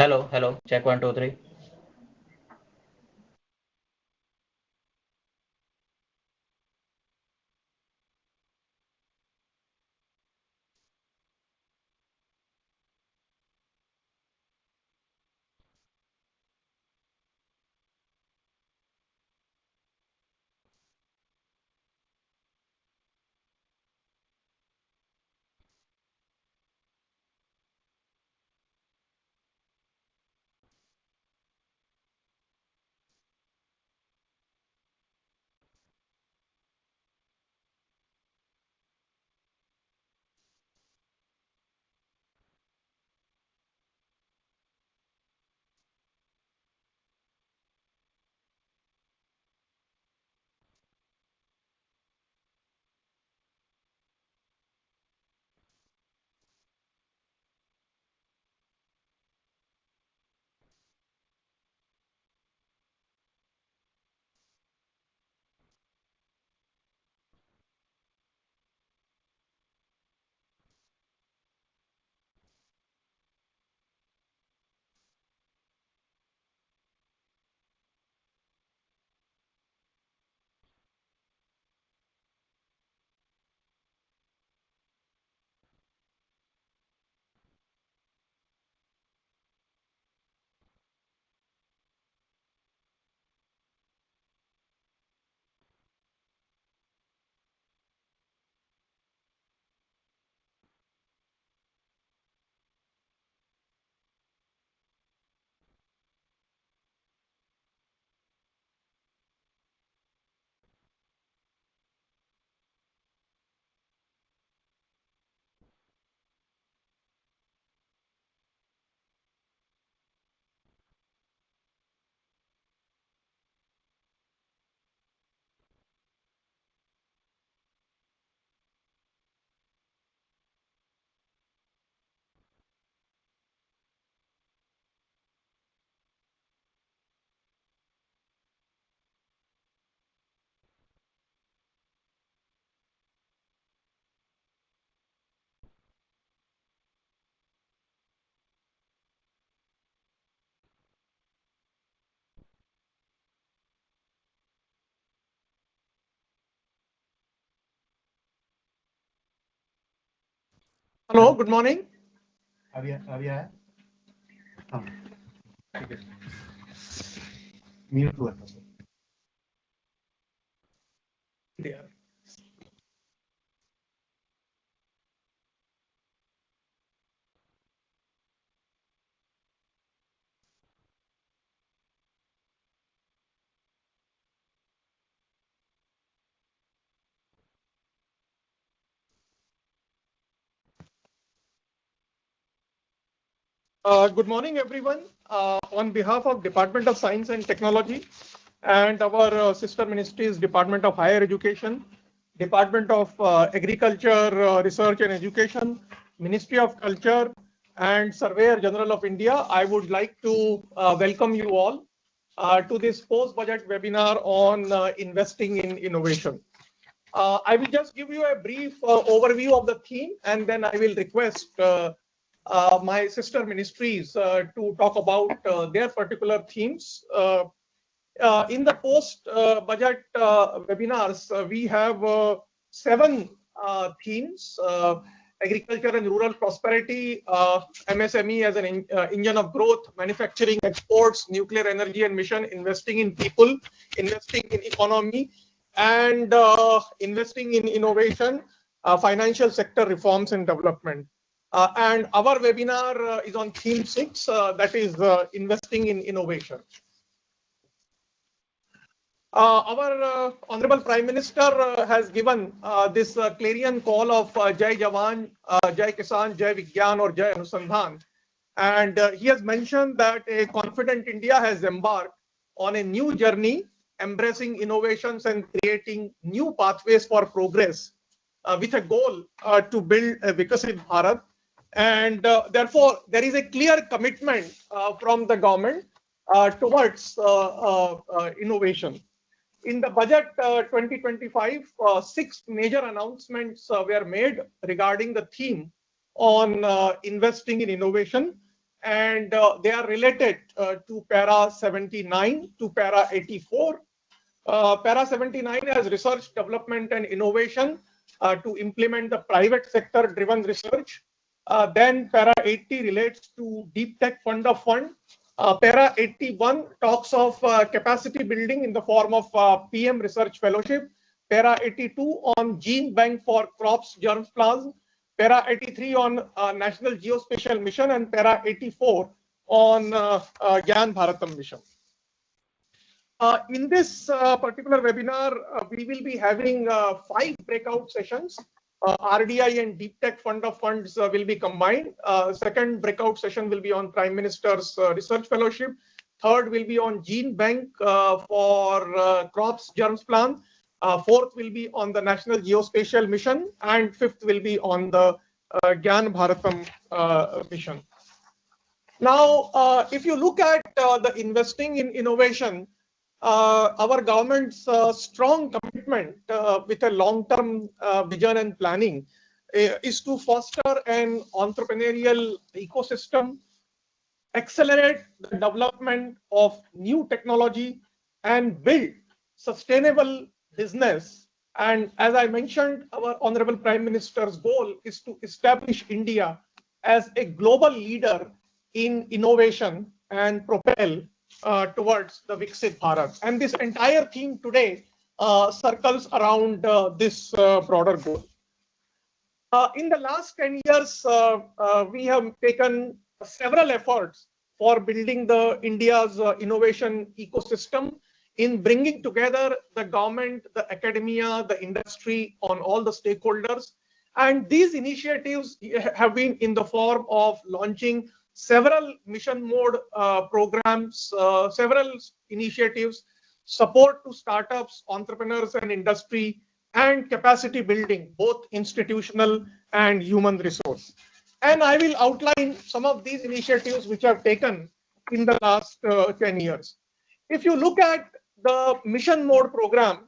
Hello. Check 1, 2, 3. Hello, good morning. अभी आया हाँ ठीक है म्यूट हुआ था Good morning, everyone. On behalf of Department of Science and Technology and our sister ministries, Department of Higher Education, Department of Agriculture, Research and Education, Ministry of Culture, and Surveyor General of India, I would like to welcome you all to this post-budget webinar on investing in innovation. I will just give you a brief overview of the theme, and then I will request my sister ministries to talk about their particular themes. In the post-budget webinars, we have 7 themes: agriculture and rural prosperity, MSME as an engine of growth, manufacturing, exports, nuclear energy and mission, investing in people, investing in economy, and investing in innovation, financial sector reforms and development. And our webinar is on theme 6, that is investing in innovation. Our Honorable Prime Minister has given this clarion call of Jai Jawan, Jai Kisan, Jai Vigyan or Jai Anusandhan. And he has mentioned that a confident India has embarked on a new journey, embracing innovations and creating new pathways for progress with a goal to build a Vikasit Bharat. And therefore, there is a clear commitment from the government towards innovation. In the budget 2025, 6 major announcements were made regarding the theme on investing in innovation. and they are related to para 79 to para 84. Para 79 has research, development, and innovation to implement the private sector driven research. Then para 80 relates to deep tech fund of fund. Para 81 talks of capacity building in the form of PM research fellowship. Para 82 on gene bank for crops, germs, plants. Para 83 on national geospatial mission, and para 84 on Gyan bharatam mission. In this particular webinar, we will be having 5 breakout sessions. RDI and Deep Tech Fund of Funds will be combined. Second breakout session will be on Prime Minister's Research Fellowship. Third will be on Gene Bank for crops, germs, plants. Fourth will be on the National Geospatial Mission. And fifth will be on the Gyan Bharatam mission. Now, if you look at the investing in innovation, our government's strong commitment with a long-term vision and planning is to foster an entrepreneurial ecosystem, accelerate the development of new technology, and build sustainable business. And as I mentioned, our Honorable Prime Minister's goal is to establish India as a global leader in innovation and propel towards the Viksit Bharat. And this entire theme today circles around this broader goal. In the last 10 years, we have taken several efforts for building the India's innovation ecosystem in bringing together the government, the academia, the industry on all the stakeholders. And these initiatives have been in the form of launching several mission mode programs, several initiatives, support to startups, entrepreneurs and industry, and capacity building, both institutional and human resource. And I will outline some of these initiatives which I've taken in the last 10 years. If you look at the mission mode program,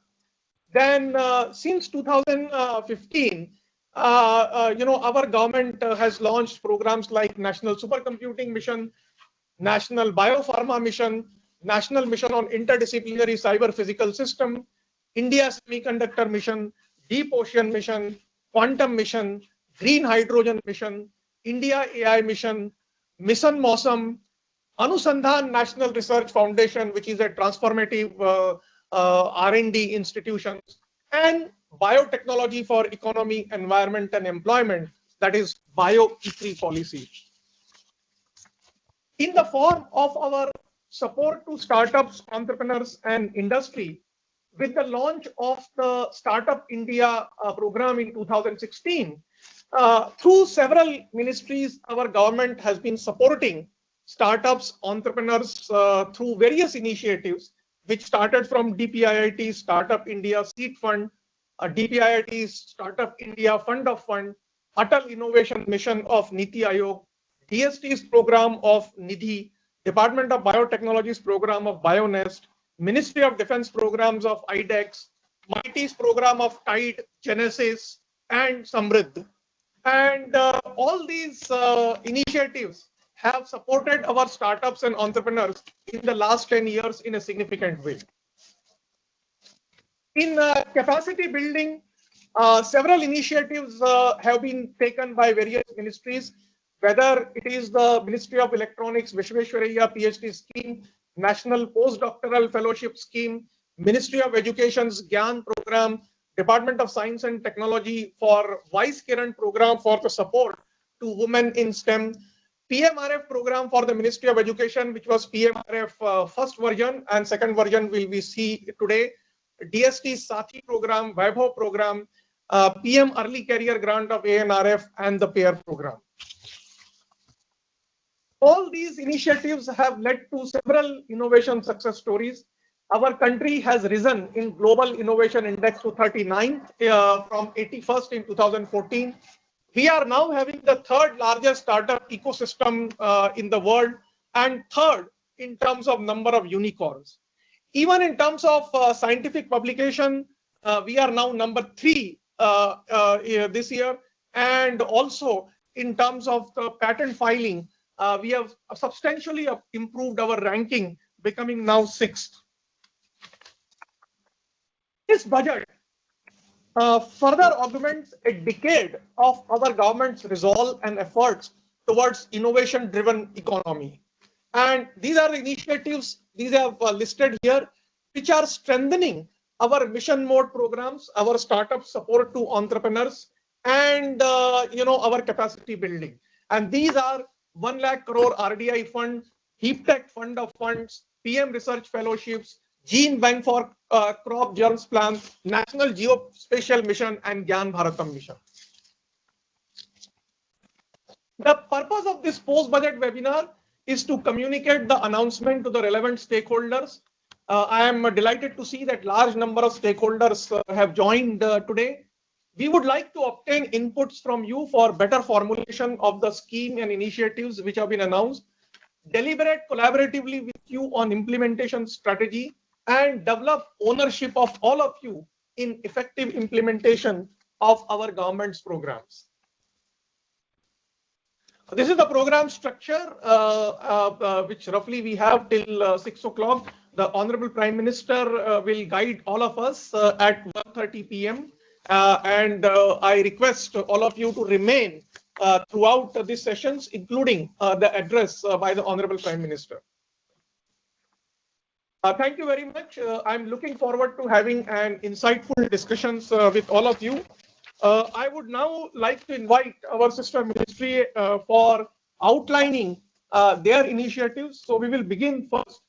then since 2015, our government has launched programs like National Supercomputing Mission, National Biopharma Mission, National Mission on Interdisciplinary Cyber Physical System, India Semiconductor Mission, Deep Ocean Mission, Quantum Mission, Green Hydrogen Mission, India AI Mission, Mission Mausam, Anusandhan National Research Foundation, which is a transformative R&D institution, and Biotechnology for Economy, Environment and Employment, that is Bio-E3 policy. In the form of our support to startups, entrepreneurs and industry, with the launch of the Startup India program in 2016, through several ministries, our government has been supporting startups, entrepreneurs through various initiatives, which started from DPIIT Startup India Seed Fund, DPIIT Startup India Fund of Fund, Atal Innovation Mission of Niti Aayog, DST's program of Nidhi, Department of Biotechnology's program of BioNest, Ministry of Defense programs of IDEX, MIT's program of TIDE, Genesis, and Samriddh. And all these initiatives have supported our startups and entrepreneurs in the last 10 years in a significant way. In capacity building, several initiatives have been taken by various ministries, whether it is the Ministry of Electronics Vishweshwaraya PhD scheme, National Postdoctoral Fellowship Scheme, Ministry of Education's Gyan program, Department of Science and Technology for Vice Kiran program for the support to women in STEM, PMRF program for the Ministry of Education, which was PMRF first version, and second version will we see today, DST Sathi program, Vaibhav program, PM Early Career Grant of ANRF, and the PAIR program. All these initiatives have led to several innovation success stories. Our country has risen in Global Innovation Index to 39th from 81st in 2014. We are now having the third largest startup ecosystem in the world and third in terms of number of unicorns. Even in terms of scientific publication, we are now number 3 this year, and also in terms of the patent filing, we have substantially improved our ranking, becoming now 6th. This budget further augments a decade of our government's resolve and efforts towards innovation-driven economy. And these are the initiatives, these are listed here, which are strengthening our mission mode programs, our startup support to entrepreneurs, and our capacity building. And these are 1 lakh crore RDI fund, Heap Tech Fund of Funds, PM Research Fellowships, Gene Bank for Crop Germs Plan, National Geospatial Mission, and Gyan Bharatam Mission. The purpose of this post-budget webinar is to communicate the announcement to the relevant stakeholders. I am delighted to see that large number of stakeholders have joined today. We would like to obtain inputs from you for better formulation of the scheme and initiatives which have been announced, deliberate collaboratively with you on implementation strategy, and develop ownership of all of you in effective implementation of our government's programs. This is the program structure, which roughly we have till 6 o'clock. The Honorable Prime Minister will guide all of us at 1:30 p.m. And I request all of you to remain throughout these sessions, including the address by the Honorable Prime Minister. Thank you very much. I'm looking forward to having an insightful discussions with all of you. I would now like to invite our sister ministry for outlining their initiatives. So we will begin first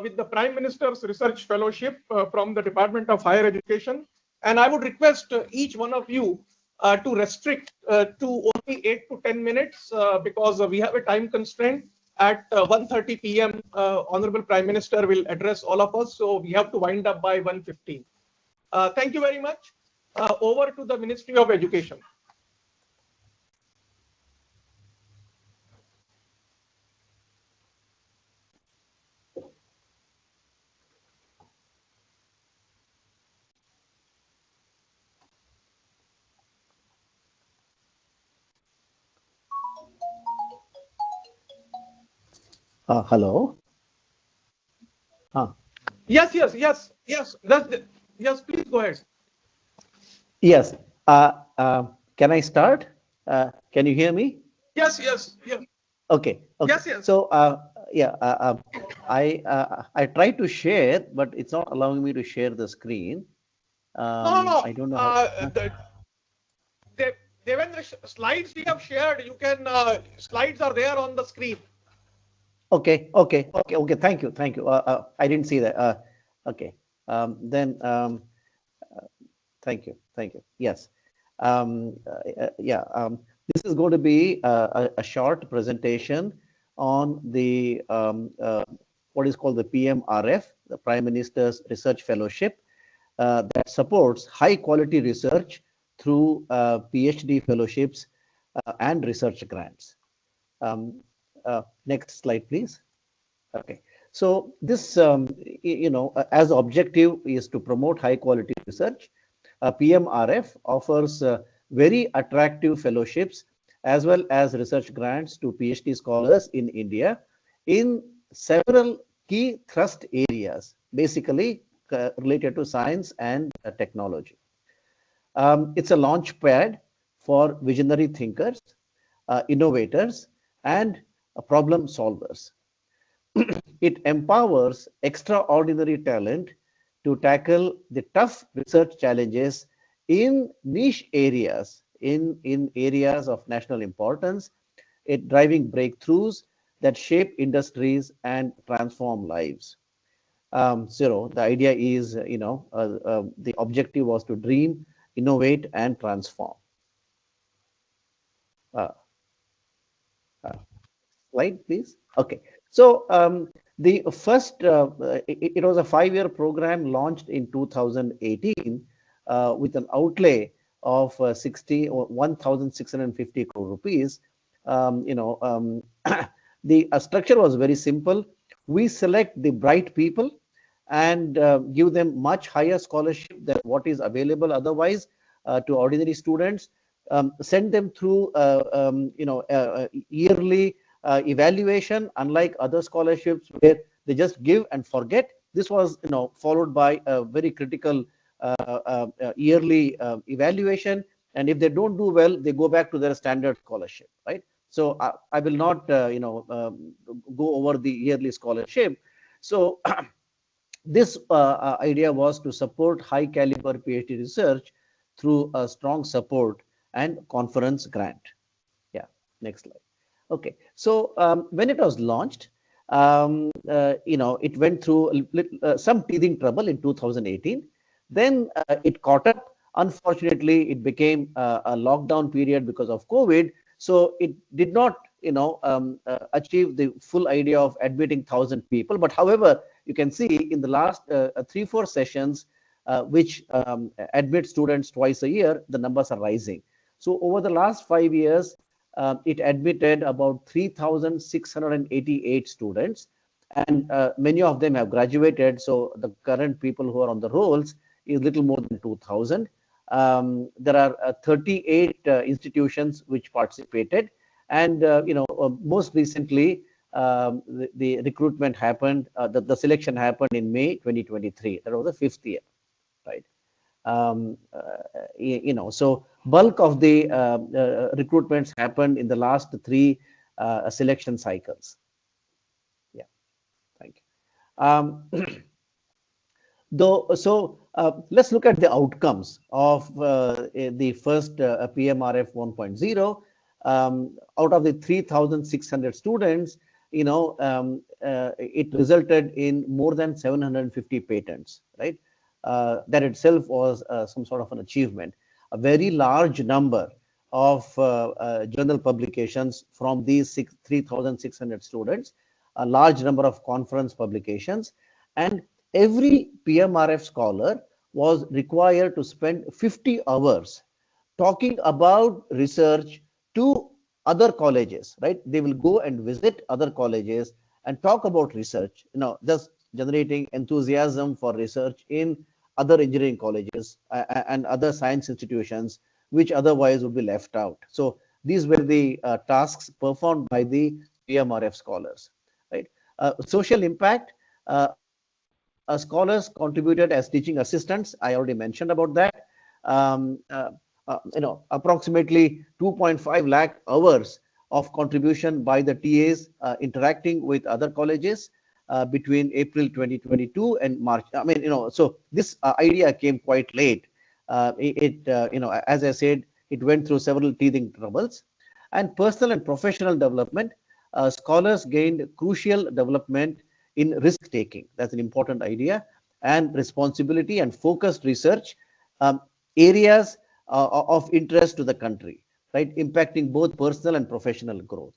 with the Prime Minister's Research Fellowship from the Department of Higher Education. And I would request each one of you to restrict to only 8 to 10 minutes because we have a time constraint. At 1:30 p.m., Honorable Prime Minister will address all of us. So we have to wind up by 1:15. Thank you very much. Over to the Ministry of Education. Hello. Yes. Yes, please go ahead. Yes. Can I start? Can you hear me? Yes. Okay. Yes. So, I tried to share, but it's not allowing me to share the screen. No. I don't know how. Devendra, slides we have shared. You can slides are there on the screen. Okay. Thank you. I didn't see that. Okay. Thank you. Yes. This is going to be a short presentation on the what is called the PMRF, the Prime Minister's Research Fellowship, that supports high quality research through PhD fellowships and research grants. Next slide, please. Okay. So this, as objective is to promote high quality research. PMRF offers very attractive fellowships as well as research grants to PhD scholars in India in several key thrust areas, basically related to science and technology. It's a launch pad for visionary thinkers, innovators, and problem solvers. It empowers extraordinary talent to tackle the tough research challenges in niche areas, in areas of national importance, driving breakthroughs that shape industries and transform lives. The idea is, the objective was to dream, innovate, and transform. Slide, please. Okay. So the first, it was a 5-year program launched in 2018 with an outlay of 1,650 crore rupees. The structure was very simple. We select the bright people and give them much higher scholarship than what is available otherwise to ordinary students. Send them through, yearly evaluation, unlike other scholarships where they just give and forget. This was, followed by a very critical yearly evaluation, and if they don't do well, they go back to their standard scholarship, right? So I will not, go over the yearly scholarship. So this idea was to support high caliber PhD research through a strong support and conference grant. Yeah, next slide. Okay, so when it was launched, it went through some teething trouble in 2018. Then it caught up. Unfortunately, it became a lockdown period because of COVID. So it did not, achieve the full idea of admitting 1,000 people. But however, you can see in the last 3-4 sessions, which admit students twice a year, the numbers are rising. So over the last 5 years, it admitted about 3,688 students, and many of them have graduated. So the current people who are on the rolls is little more than 2,000. There are 38 institutions which participated, and most recently the recruitment happened, the selection happened in May 2023. That was the 5th year, right? So bulk of the recruitments happened in the last 3 selection cycles. Yeah, thank you. Let's look at the outcomes of the first PMRF 1.0. Out of the 3,600 students, it resulted in more than 750 patents, right? That itself was some sort of an achievement. A very large number of journal publications from these 3,600 students, a large number of conference publications, and every PMRF scholar was required to spend 50 hours talking about research to other colleges, right? They will go and visit other colleges and talk about research, just generating enthusiasm for research in other engineering colleges and other science institutions, which otherwise would be left out. So these were the tasks performed by the PMRF scholars, right? Social impact, scholars contributed as teaching assistants. I already mentioned about that. Approximately 2.5 lakh hours of contribution by the TAs interacting with other colleges between April 2022 and March. So this idea came quite late. As I said, it went through several teething troubles. And personal and professional development, scholars gained crucial development in risk taking. That's an important idea, and responsibility and focused research, areas of interest to the country, right? Impacting both personal and professional growth.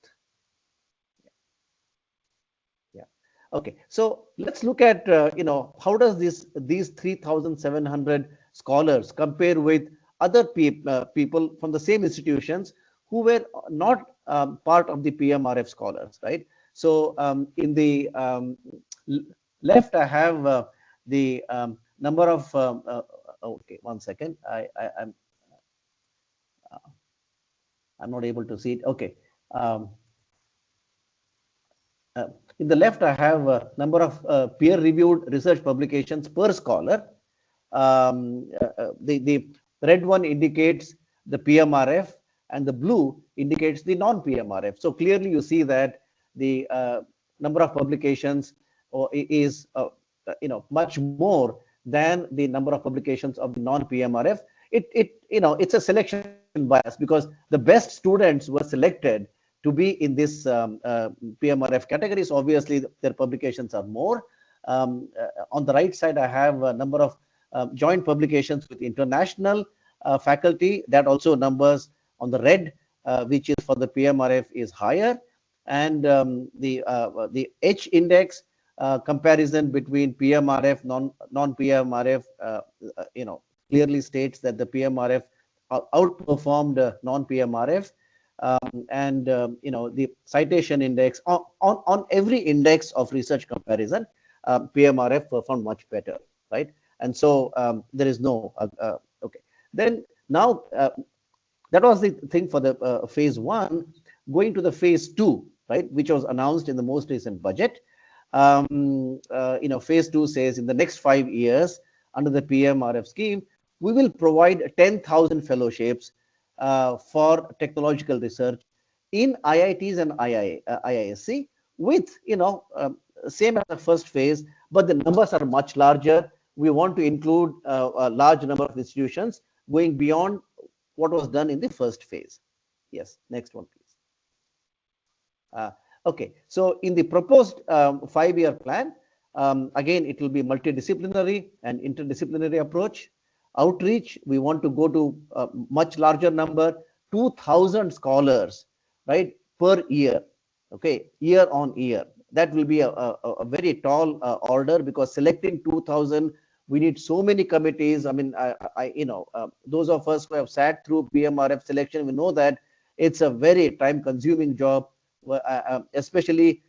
Yeah. Okay. So let's look at, how does these 3,700 scholars compare with other people from the same institutions who were not part of the PMRF scholars, right? So in the left, I have the number of. Okay, one second. I'm not able to see it. Okay. In the left, I have a number of peer-reviewed research publications per scholar. The red one indicates the PMRF, and the blue indicates the non-PMRF. So clearly, you see that the number of publications is much more than the number of publications of the non-PMRF. It's a selection bias because the best students were selected to be in this PMRF categories. Obviously, their publications are more. On the right side, I have a number of joint publications with international faculty. That also numbers on the red, which is for the PMRF, is higher. And the H index comparison between PMRF non-PMRF, clearly states that the PMRF outperformed non-PMRF. And the citation index on every index of research comparison, PMRF performed much better, right? And so there is no okay. Then now that was the thing for the phase 1. Going to the phase 2, right, which was announced in the most recent budget. Phase 2 says in the next 5 years, under the PMRF scheme, we will provide 10,000 fellowships for technological research in IITs and IISc with, same as the first phase, but the numbers are much larger. We want to include a large number of institutions going beyond what was done in the first phase. Yes, next one, please. Okay, so in the proposed 5-year plan, again, it will be multidisciplinary and interdisciplinary approach. Outreach, we want to go to a much larger number, 2,000 scholars, right, per year, okay, year on year. That will be a very tall order, because selecting 2,000, we need so many committees. I mean, those of us who have sat through PMRF selection, we know that it's a very time-consuming job, especially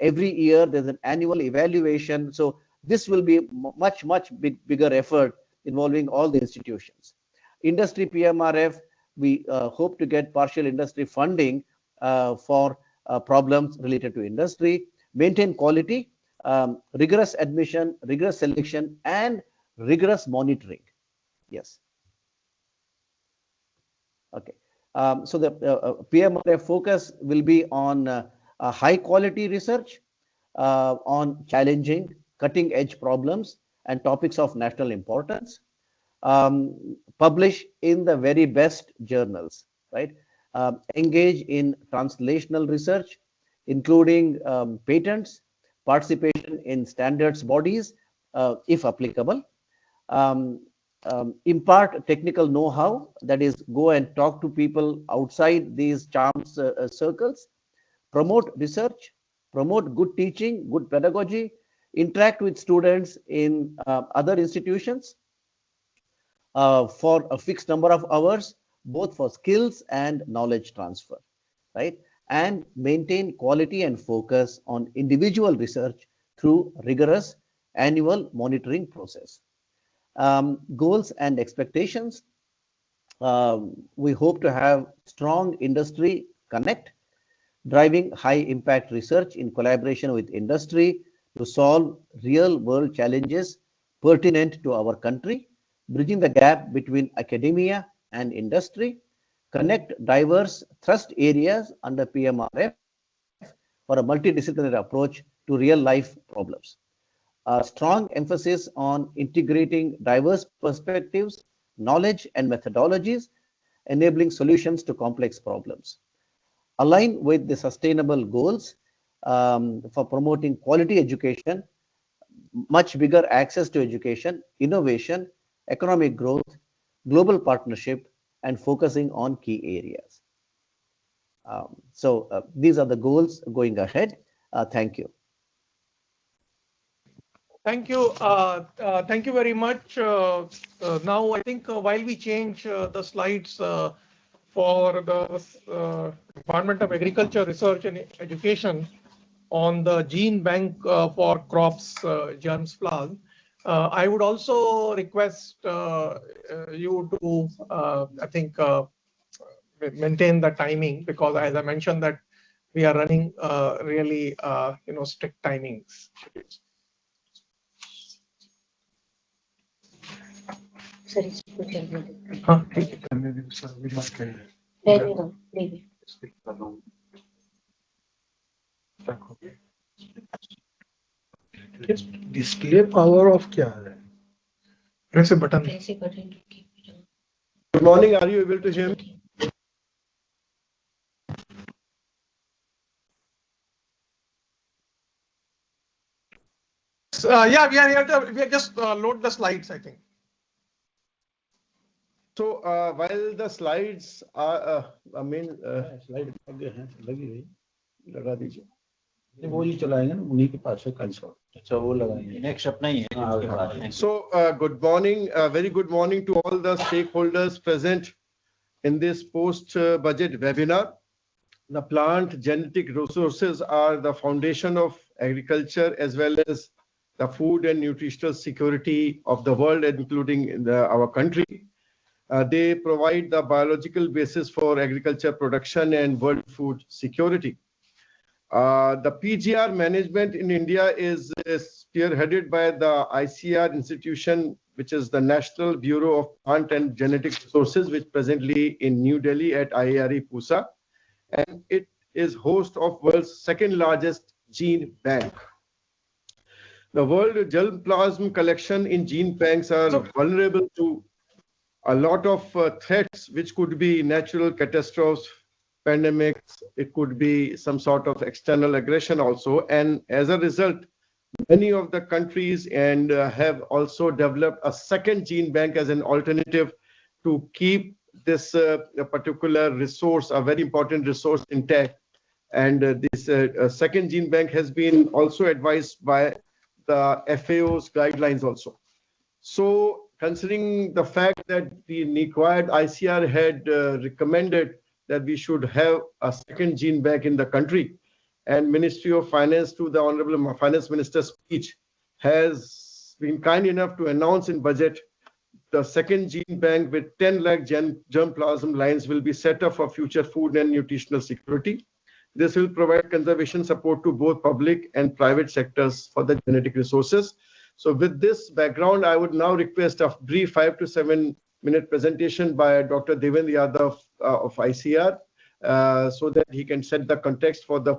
every year there's an annual evaluation. So this will be much bigger effort involving all the institutions. Industry PMRF, we hope to get partial industry funding for problems related to industry, maintain quality, rigorous admission, rigorous selection, and rigorous monitoring. Yes. Okay. So the PMRF focus will be on high quality research, on challenging, cutting edge problems and topics of national importance, publish in the very best journals, right? Engage in translational research, including patents, participation in standards bodies, if applicable, impart technical know-how, that is, go and talk to people outside these charms circles, promote research, promote good teaching, good pedagogy, interact with students in other institutions for a fixed number of hours, both for skills and knowledge transfer, right? And maintain quality and focus on individual research through rigorous annual monitoring process. Goals and expectations. We hope to have strong industry connect, driving high impact research in collaboration with industry to solve real world challenges pertinent to our country, bridging the gap between academia and industry, connect diverse thrust areas under PMRF for a multidisciplinary approach to real life problems. A strong emphasis on integrating diverse perspectives, knowledge, and methodologies, enabling solutions to complex problems. Align with the sustainable goals for promoting quality education, much bigger access to education, innovation, economic growth, global partnership, and focusing on key areas. So these are the goals going ahead. Thank you. Thank you. Thank you very much. Now, I think while we change the slides for the Department of Agriculture, Research and Education on the gene bank for crops germs flag, I would also request you to, I think, maintain the timing, because as I mentioned that we are running really, strict timings. Display power of क्या है? Press a button. Good morning. Are you able to hear me? Yeah, we are here to. We are just load the slides, I think. So while the slides are, slide लगी हुई, लगा दीजिए. वो ही चलाएंगे ना, उन्हीं के पास है कंसोल. अच्छा वो लगाएंगे. Next अपना ही है. So good morning, very good morning to all the stakeholders present in this post-budget webinar. The plant genetic resources are the foundation of agriculture as well as the food and nutritional security of the world, including our country. They provide the biological basis for agriculture production and world food security. The PGR management in India is spearheaded by the ICR institution, which is the National Bureau of Plant and Genetic Resources, which presently in New Delhi at IARE Pusa, and it is host of world's second largest gene bank. The world germplasm collection in gene banks are vulnerable to a lot of threats, which could be natural catastrophes, pandemics, it could be some sort of external aggression also. And as a result, many of the countries and have also developed a second gene bank as an alternative to keep this particular resource, a very important resource, intact. And this second gene bank has been also advised by the FAO's guidelines also. So considering the fact that the required ICR had recommended that we should have a second gene bank in the country, and Ministry of Finance, to the Honorable Finance Minister's speech, has been kind enough to announce in budget the second gene bank with 10 lakh germplasm lines will be set up for future food and nutritional security. This will provide conservation support to both public and private sectors for the genetic resources. So with this background, I would now request a brief 5 to 7 minute presentation by Dr. Devendra Yadav of ICR so that he can set the context for the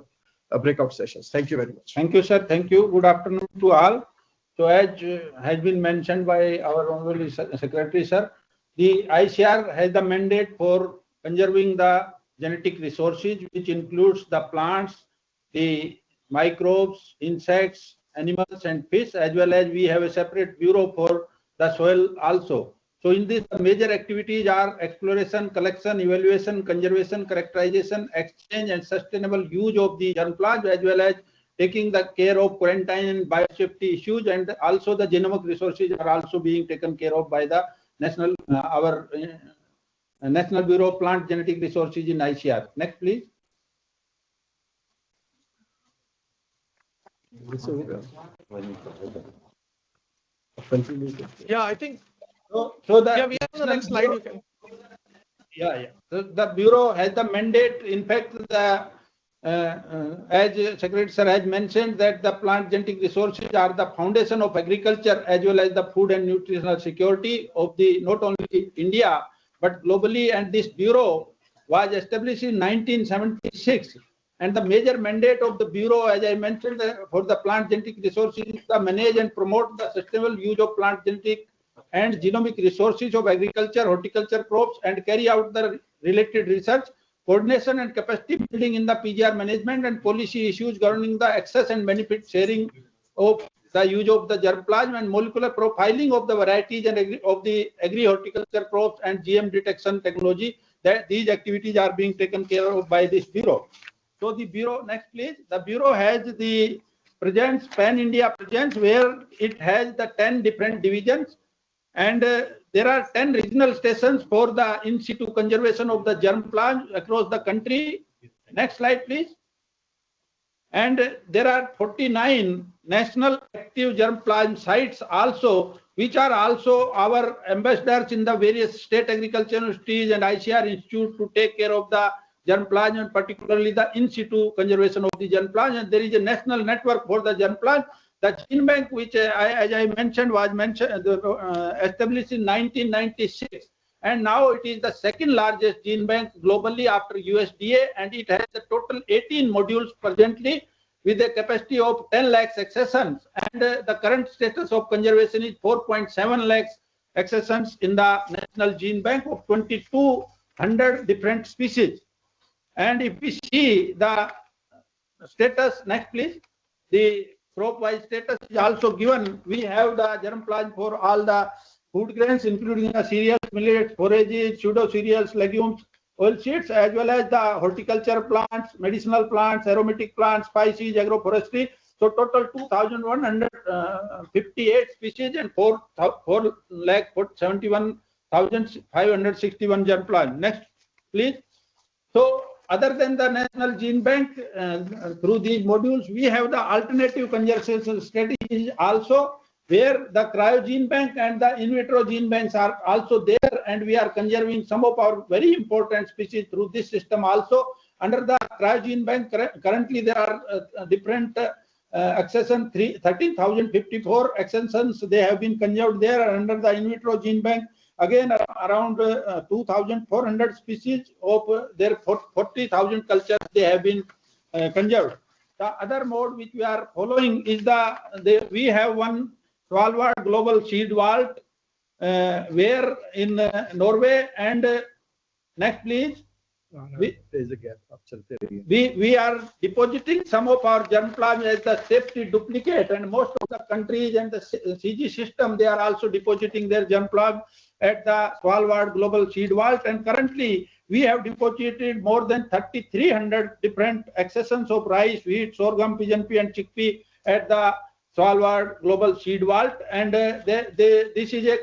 breakout sessions. Thank you very much. Thank you, sir. Thank you. Good afternoon to all. So as has been mentioned by our Honorable Secretary, sir, the ICR has the mandate for conserving the genetic resources, which includes the plants, the microbes, insects, animals and fish, as well as we have a separate bureau for the soil also. So in this, the major activities are exploration, collection, evaluation, conservation, characterization, exchange and sustainable use of the germplasm, as well as taking the care of quarantine and biosafety issues, and also the genomic resources are also being taken care of by the national National Bureau of Plant Genetic Resources in ICR. Next, please. Yeah, I think. So yeah, we have the next slide. You can. Yeah. So the bureau has the mandate. In fact, the as Secretary Sir has mentioned, that the plant genetic resources are the foundation of agriculture as well as the food and nutritional security of the not only India but globally. And this bureau was established in 1976. And the major mandate of the bureau, as I mentioned, for the plant genetic resources is to manage and promote the sustainable use of plant genetic and genomic resources of agriculture, horticulture crops, and carry out the related research, coordination and capacity building in the PGR management, and policy issues governing the access and benefit sharing of the use of the germplasm, and molecular profiling of the varieties and of the agri-horticulture crops and GM detection technology. That these activities are being taken care of by this bureau. So the bureau, next please. The bureau has the presence, pan-India presence, where it has the 10 different divisions, and there are 10 regional stations for the in situ conservation of the germplasm across the country. Next slide, please. And there are 49 national active germplasm sites also, which are also our ambassadors in the various state agriculture universities and ICR institute to take care of the germplasm, and particularly the in situ conservation of the germplasm. And there is a national network for the germplasm. The gene bank, which as I mentioned, was established in 1996, and now it is the second largest gene bank globally after USDA, and it has a total 18 modules presently with a capacity of 10 lakhs accessions, and the current status of conservation is 4.7 lakhs accessions in the national gene bank of 2200 different species. And if we see the status, next please, the crop-wise status is also given. We have the germplasm for all the food grains, including the cereals, millets, forages, pseudo-cereals, legumes, oilseeds, as well as the horticulture plants, medicinal plants, aromatic plants, spices, agroforestry. So total 2,158 species and 4,71,561 germplasm. Next, please. So other than the National Gene Bank, through these modules, we have the alternative conservation strategies also, where the cryo gene bank and the in vitro gene banks are also there, and we are conserving some of our very important species through this system also. Under the Cryogene Bank, currently there are different accession 13,054 accessions they have been conserved there. Under the in vitro gene bank, again around 2,400 species of their 40,000 cultures they have been conserved. The other mode which we are following is we have one Svalbard global seed vault where in Norway, and next please. There's a gap. We are depositing some of our germplasm as the safety duplicate, and most of the countries and the CG system, they are also depositing their germplasm at the Svalbard Global Seed Vault. And currently, we have deposited more than 3,300 different accessions of rice, wheat, sorghum, pigeon pea, and chickpea at the Svalbard Global Seed Vault. And this is a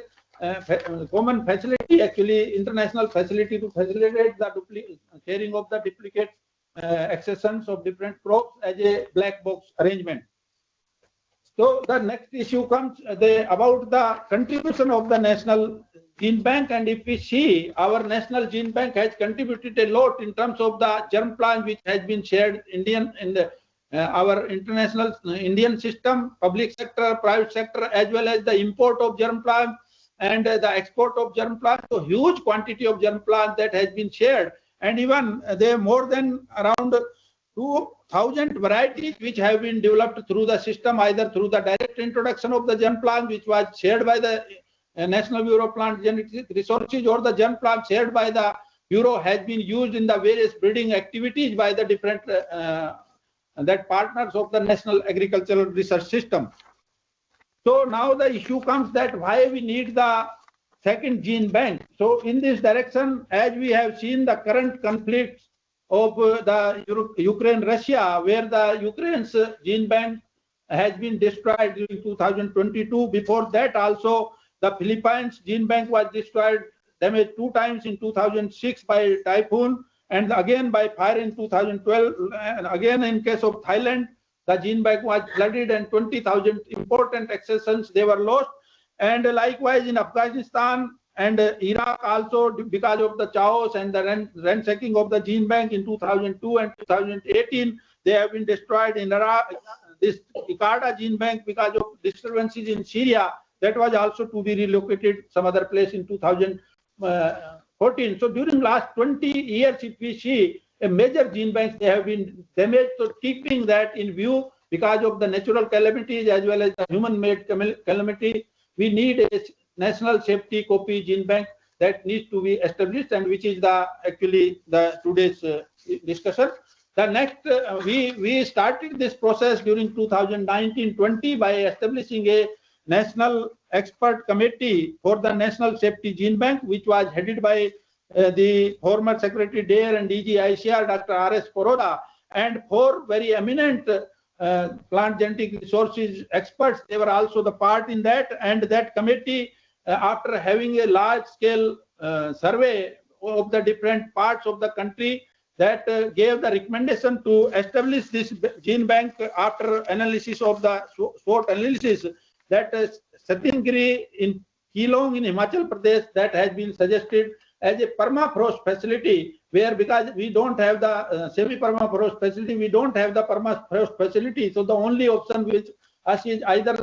common facility, actually international facility, to facilitate the sharing of the duplicate accessions of different crops as a black box arrangement. So the next issue comes about the contribution of the National Gene Bank, and if we see, our National Gene Bank has contributed a lot in terms of the germplasm which has been shared our international Indian system, public sector, private sector, as well as the import of germplasm and the export of germplasm. So huge quantity of germplasm that has been shared, and even there are more than around 2,000 varieties which have been developed through the system, either through the direct introduction of the germplasm which was shared by the National Bureau of Plant Genetic Resources, or the germplasm shared by the Bureau has been used in the various breeding activities by the different partners of the National Agricultural Research System. So now the issue comes that why we need the second gene bank. So in this direction, as we have seen the current conflicts of the Ukraine-Russia, where the Ukraine's gene bank has been destroyed during 2022. Before that also, the Philippines gene bank was destroyed, damaged 2 times in 2006 by typhoon, and again by fire in 2012, and again in case of Thailand, the gene bank was flooded and 20,000 important accessions they were lost. And likewise in Afghanistan and Iraq also, because of the chaos and the ransacking of the gene bank in 2002 and 2018, they have been destroyed. In Iraq, this Icarda gene bank, because of disturbances in Syria, that was also to be relocated some other place in 2014. So during last 20 years, if we see, a major gene banks, they have been damaged. So keeping that in view, because of the natural calamities as well as the human-made calamity, we need a national safety copy gene bank that needs to be established, and which is actually today's discussion. The next, we started this process during 2019-20 by establishing a national expert committee for the National Safety Gene Bank, which was headed by the former Secretary DARE and DG ICR, Dr. R.S. Poroda, and 4 very eminent plant genetic resources experts. They were also the part in that, and that committee, after having a large-scale survey of the different parts of the country, that gave the recommendation to establish this gene bank after analysis of the SWOT analysis, that Satyengiri in Keelong in Himachal Pradesh, that has been suggested as a permafrost facility, where because we don't have the semi-permafrost facility, we don't have the permafrost facility. So the only option which us is either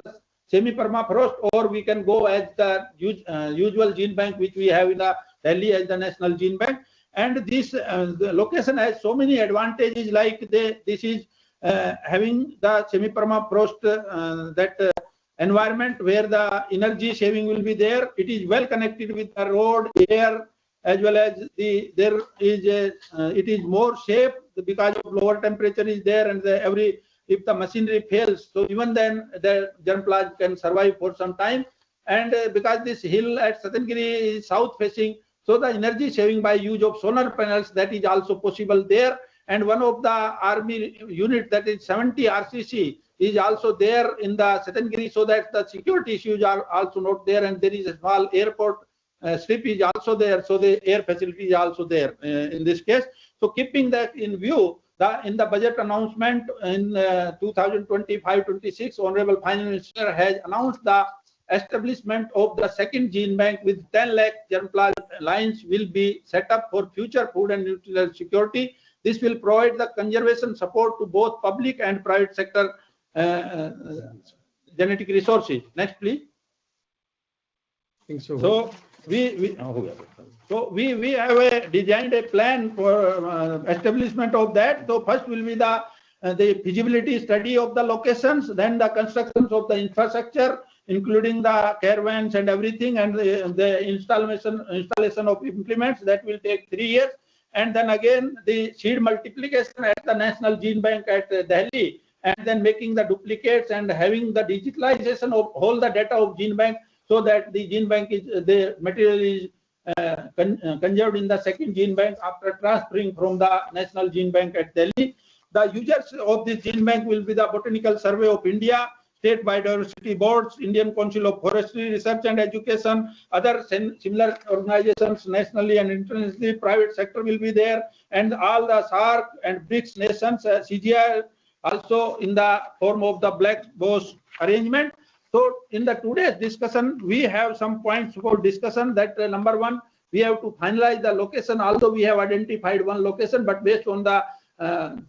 semi-permafrost, or we can go as the usual gene bank which we have in Delhi as the National Gene Bank. And this the location has so many advantages, like this is having the semi-permafrost environment where the energy saving will be there. It is well connected with the road, air, as well as it is more safe because of lower temperature is there, and if the machinery fails, so even then the germplasm can survive for some time. And because this hill at Satyengiri is south facing, so the energy saving by use of solar panels, that is also possible there. And one of the army unit, that is 70 RCC, is also there in the Satyengiri, so that the security issues are also not there, and there is a small airport strip is also there, so the air facility is also there in this case. So keeping that in view, in the budget announcement in 2025-26, Honorable Finance Minister has announced the establishment of the second gene bank with 10 lakh germplasm lines will be set up for future food and nutritional security. This will provide the conservation support to both public and private sector genetic resources. Next, please. So we have designed a plan for establishment of that. So first will be the feasibility study of the locations, then the constructions of the infrastructure, including the caravans and everything, and the installation of implements. That will take 3 years, and then again the seed multiplication at the National Gene Bank at Delhi, and then making the duplicates and having the digitalization of all the data of gene bank, so that the gene bank is the material is conserved in the second gene bank after transferring from the National Gene Bank at Delhi. The users of this gene bank will be the Botanical Survey of India, State Biodiversity Boards, Indian Council of Forestry Research and Education, other similar organizations nationally and internationally. Private sector will be there, and all the SAARC and BRICS nations, CGI also in the form of the Black Box arrangement. So in the today's discussion, we have some points for discussion. That number one, we have to finalize the location, although we have identified one location, but based on the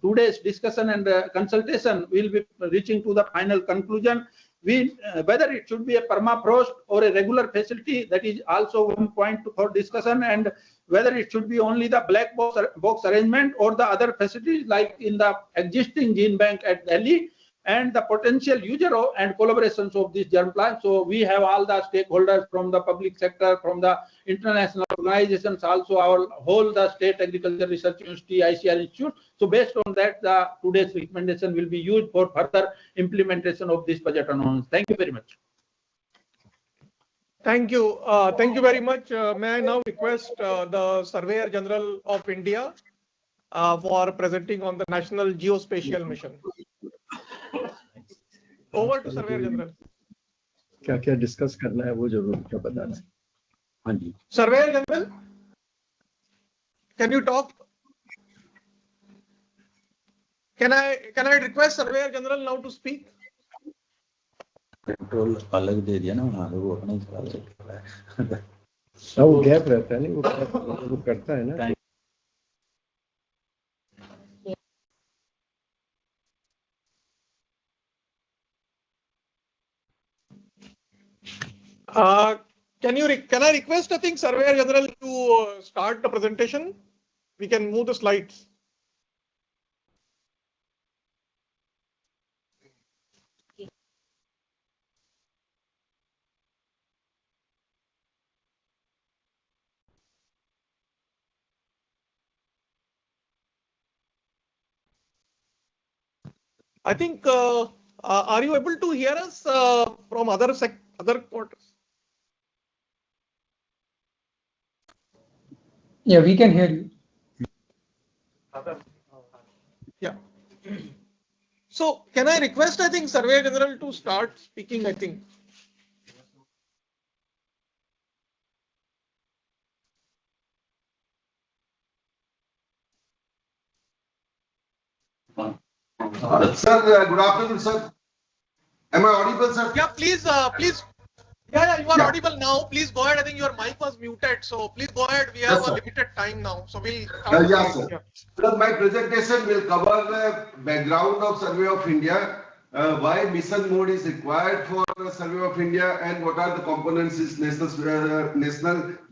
today's discussion and consultation, we will be reaching to the final conclusion. Whether it should be a permafrost or a regular facility, that is also one point for discussion, and whether it should be only the black box arrangement or the other facilities like in the existing gene bank at Delhi, and the potential user and collaborations of this germ plant. So we have all the stakeholders from the public sector, from the international organizations, also our whole the State Agriculture Research University, ICR Institute. So based on that, the today's recommendation will be used for further implementation of this budget announcement. Thank you very much. Thank you. Thank you very much. May I now request the Surveyor General of India for presenting on the National Geospatial Mission. Over to Surveyor General. क्या क्या discuss करना है वो जरूर क्या बताना है. हाँ जी. Surveyor General, can you talk? Can I request Surveyor General now to speak? Control अलग दे दिया ना उन्होंने, वो अपने हिसाब से कर रहा है. वो गैप रहता है नहीं, वो करता है ना. Can I request, I think, Surveyor General to start the presentation? We can move the slides. I think, are you able to hear us from other quarters? Yeah, we can hear you. Yeah. So can I request, I think, Surveyor General to start speaking, I think. Sir, good afternoon, sir. Am I audible, sir? Yeah, please. Yeah, you are audible now. Please go ahead. I think your mic was muted, so please go ahead. We have a limited time now, so we'll start. Yes, sir. Sir, my presentation will cover the background of Survey of India, why mission mode is required for the Survey of India, and what are the components is National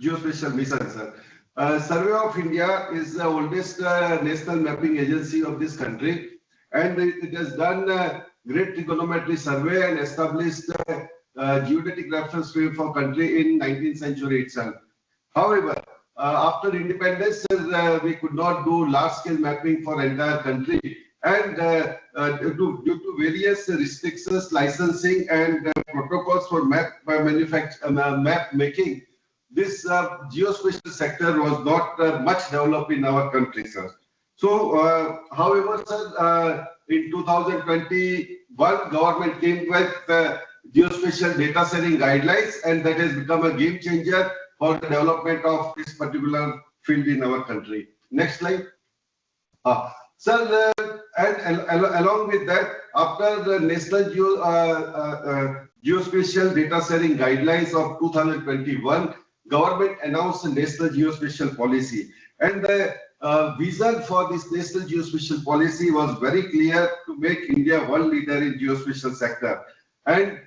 Geospatial Mission, sir. Survey of India is the oldest national mapping agency of this country, and it has done a great trigonometry survey and established geodetic reference frame for country in 19th century itself. However, after independence, we could not do large-scale mapping for entire country, and due to various restrictions, licensing, and protocols for map making, this geospatial sector was not much developed in our country, sir. So, however, sir, in 2021, government came with geospatial data sharing guidelines, and that has become a game changer for the development of this particular field in our country. Next slide. Sir, and along with that, after the National Geospatial Data Sharing Guidelines of 2021, government announced the National Geospatial Policy. And vision for this national geospatial policy was very clear to make India one leader in geospatial sector. And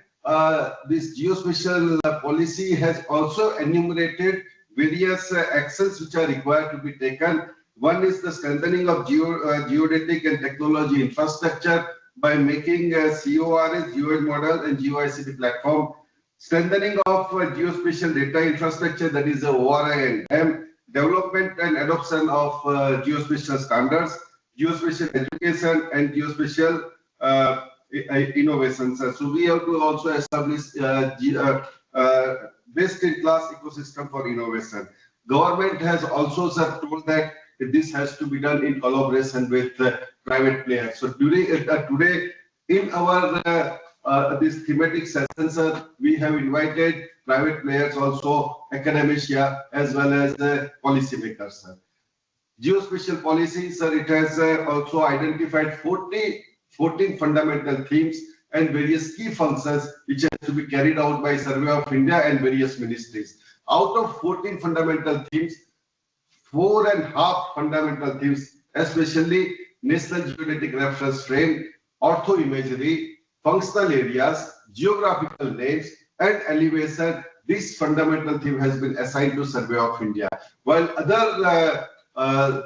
this geospatial policy has also enumerated various actions which are required to be taken. One is the strengthening of geodetic and technology infrastructure by making CORS, GeoEd model and GeoICT platform, strengthening of geospatial data infrastructure, that is the ORI and M, development and adoption of geospatial standards, geospatial education and geospatial innovations. So we have to also establish best-in-class ecosystem for innovation. Government has also told that this has to be done in collaboration with private players. So today in our this thematic session, sir, we have invited private players also, academia, as well as policymakers, sir. Geospatial policy, sir, it has also identified 14 fundamental themes and various key functions which have to be carried out by Survey of India and various ministries. Out of 14 fundamental themes, 4.5 fundamental themes, especially National Geodetic Reference Frame, orthoimagery, functional areas, geographical names, and elevation. This fundamental theme has been assigned to Survey of India, while other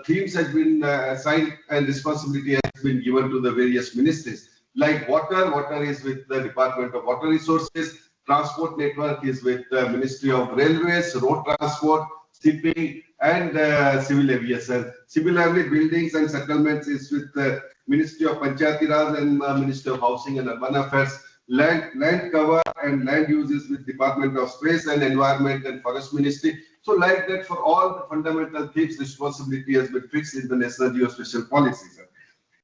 themes has been assigned and responsibility has been given to the various ministries. Like water is with the Department of Water Resources, transport network is with the Ministry of Railways, road transport, shipping, and civil aviation. Similarly, buildings and settlements is with the Ministry of Panchayati Raj and Ministry of Housing and Urban Affairs. Land cover and land use is with Department of Space and Environment and Forest Ministry. So like that, for all the fundamental themes, responsibility has been fixed in the National Geospatial Policy, sir.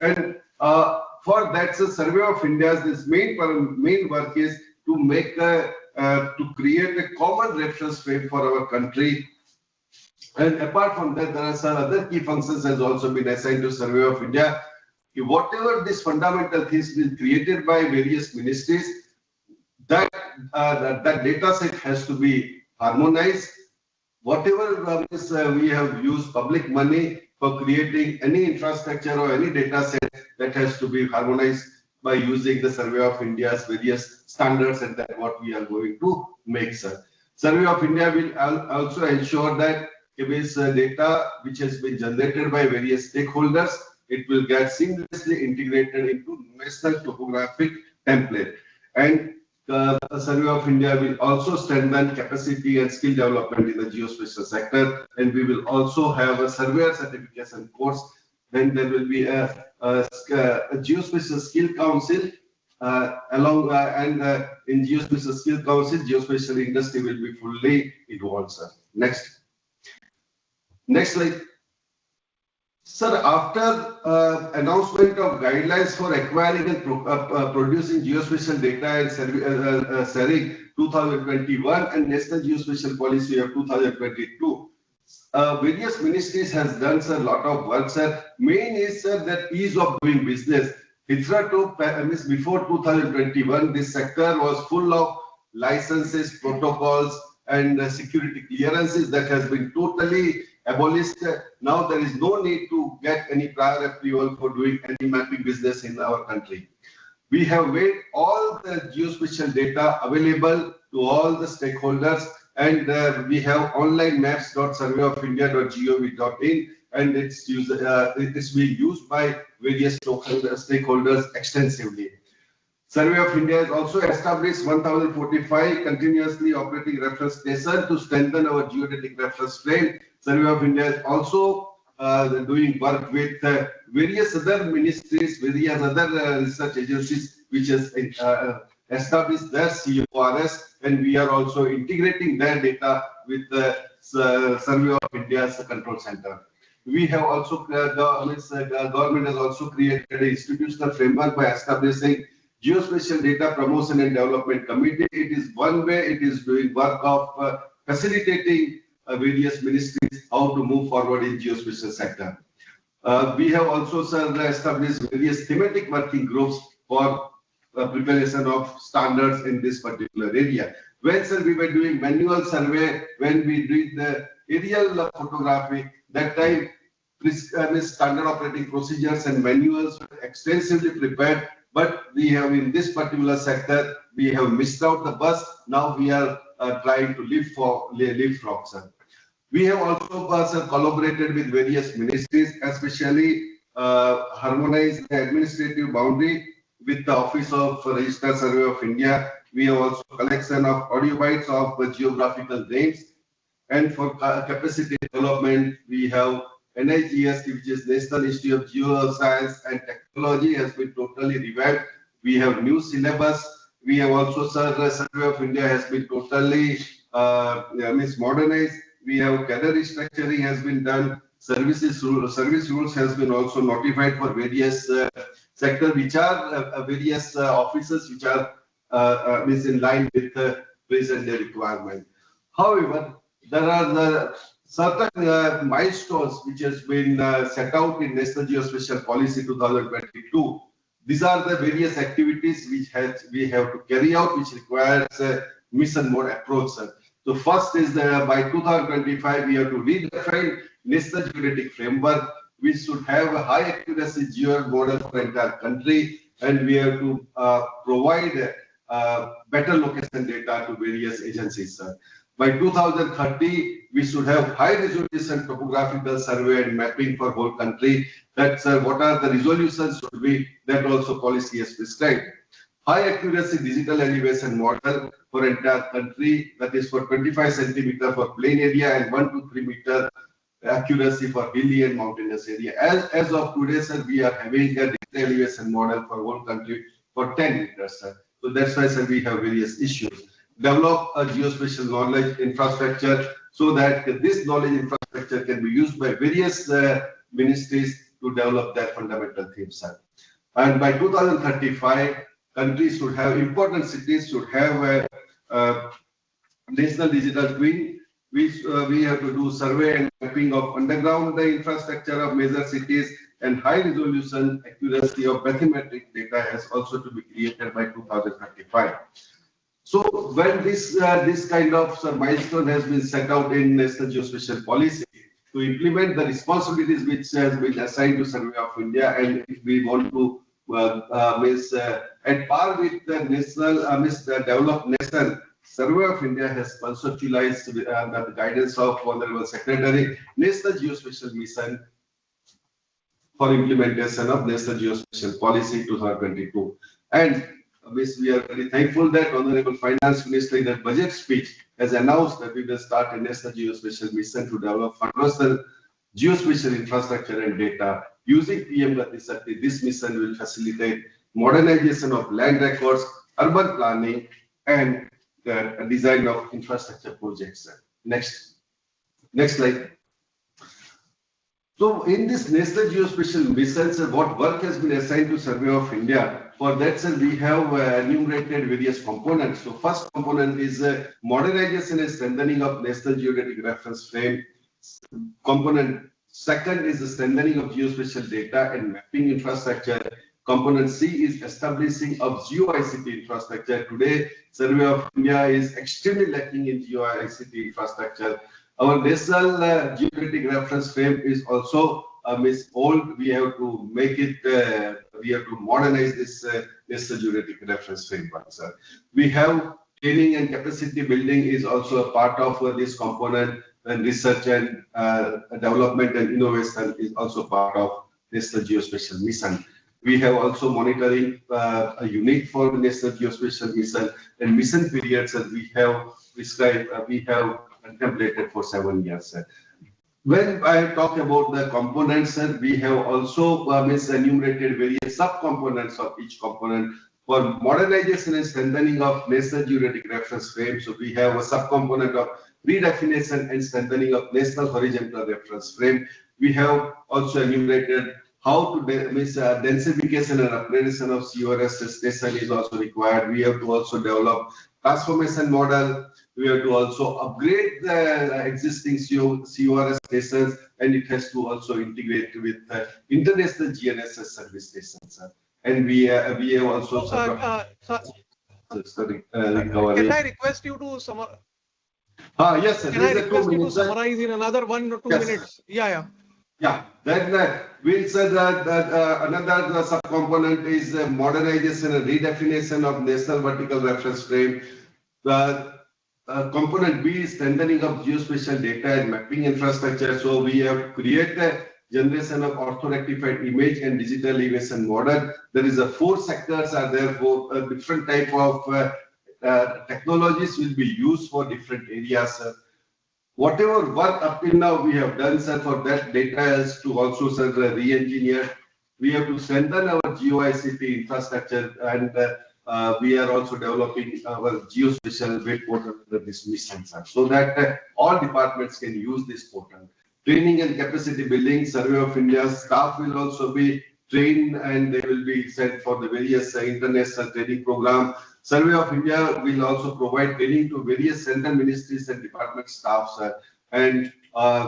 And for that, the Survey of India's main work is to make to create a common reference frame for our country. And apart from that, there are some other key functions has also been assigned to Survey of India. Whatever this fundamental themes been created by various ministries, that data set has to be harmonized. Whatever we have used public money for creating any infrastructure or any data set, that has to be harmonized by using the Survey of India's various standards, and that's what we are going to make, sir. Survey of India will also ensure that this data which has been generated by various stakeholders, it will get seamlessly integrated into national topographic template. And the Survey of India will also strengthen capacity and skill development in the geospatial sector, and we will also have a surveyor certification course. Then there will be a geospatial skill council in geospatial skill council, geospatial industry will be fully involved, sir. Next slide. Sir, after announcement of guidelines for acquiring and producing geospatial data and sharing 2021 and National Geospatial Policy of 2022, various ministries has done a lot of work, sir. Main is, sir, that ease of doing business. Before 2021, this sector was full of licenses, protocols, and security clearances that has been totally abolished. Now there is no need to get any prior approval for doing any mapping business in our country. We have made all the geospatial data available to all the stakeholders, and we have online maps.surveyofindia.gov.in, and it's being used by various local stakeholders extensively. Survey of India has also established 1045 continuously operating reference stations to strengthen our geodetic reference frame. Survey of India is also doing work with various other ministries, various other research agencies which has established their CORS, and we are also integrating their data with the Survey of India's control center. We have also, government has also created an institutional framework by establishing Geospatial Data Promotion and Development Committee. It is one way it is doing work of facilitating various ministries how to move forward in geospatial sector. We have also, sir, established various thematic working groups for preparation of standards in this particular area. When, sir, we were doing manual survey, when we did the aerial photography, that time standard operating procedures and manuals were extensively prepared, but we have in this particular sector, we have missed out the bus. Now we are trying to leapfrog, sir. We have also collaborated with various ministries, especially harmonized the administrative boundary with the Office of Register Survey of India. We have also collection of audio bytes of geographical names. And for capacity development, we have NIGS, which is National Institute of Geoscience and Technology, has been totally revamped. We have new syllabus. We have also, sir, Survey of India has been totally modernized. We have cadre restructuring has been done. Service rules has been also notified for various sectors, which are various officers which are in line with the present day requirement. However, there are certain milestones which has been set out in National Geospatial Policy 2022. These are the various activities which we have to carry out, which requires a mission mode approach. So first is by 2025 we have to redefine National Geodetic Framework. We should have a high accuracy geo model for the entire country, and we have to provide better location data to various agencies. By 2030, we should have high resolution topographical survey and mapping for whole country. That's what are the resolutions should be, that also policy has prescribed. High accuracy digital elevation model for entire country, that is for 25 centimeter for plain area and 1 to 3 meter accuracy for hilly and mountainous area. As of today, sir, we are having a digital elevation model for whole country for 10 meters, sir. So that's why, sir, we have various issues. Develop a geospatial knowledge infrastructure so that this knowledge infrastructure can be used by various ministries to develop their fundamental themes. And by 2035, countries should have, important cities should have a national digital twin, which we have to do survey and mapping of underground infrastructure of major cities, and high resolution accuracy of bathymetric data has also to be created by 2035. So when this kind of milestone has been set out in National Geospatial Policy to implement the responsibilities which has been assigned to Survey of India, and if we want to at par with the national developed nation, Survey of India has conceptualized under the guidance of Honorable Secretary National Geospatial Mission for implementation of National Geospatial Policy 2022. And we are very thankful that Honorable Finance Minister in the budget speech has announced that we will start a National Geospatial Mission to develop universal geospatial infrastructure and data. Using PM Gati Shakti, this mission will facilitate modernization of land records, urban planning, and the design of infrastructure projects. Next slide. So in this National Geospatial Mission, what work has been assigned to Survey of India? For that, sir, we have enumerated various components. So first component is modernization and strengthening of National Geodetic Reference Frame. Component second is the strengthening of geospatial data and mapping infrastructure. Component C is establishing of geo-ICT infrastructure. Today, Survey of India is extremely lacking in geo-ICT infrastructure. Our National Geodetic Reference Frame is also old. We have to make it, we have to modernize this National Geodetic Reference Framework, sir. We have training and capacity building is also a part of this component, and research and development and innovation is also part of National Geospatial Mission. We have also monitoring a unit for the National Geospatial Mission, and mission periods that we have prescribed, we have contemplated for 7 years. When I talk about the components, we have also enumerated various sub-components of each component. For modernization and strengthening of National Geodetic Reference Frame, so we have a sub-component of redefinition and strengthening of National Horizontal Reference Frame. We have also enumerated how to densification and upgradation of CORS station is also required. We have to also develop transformation model. We have to also upgrade the existing CORS stations, and it has to also integrate with international GNSS service stations. And we have also can I request you to yes, sir. Can I request you to summarize in another 1 or 2 minutes? Yeah. Yeah, then we'll say that, another subcomponent is modernization and redefinition of national vertical reference frame. The component B is strengthening of geospatial data and mapping infrastructure. So we have created a generation of ortho-rectified image and digital elevation model. There is a 4 sectors are there for different type of technologies will be used for different areas. Whatever work up till now we have done, sir, for that data is to also, sir, re-engineer. We have to strengthen our GeoICT infrastructure, and we are also developing our geospatial web portal under this mission, sir, so that all departments can use this portal. Training and capacity building, Survey of India staff will also be trained and they will be sent for the various international training program. Survey of India will also provide training to various central ministries and department staffs, and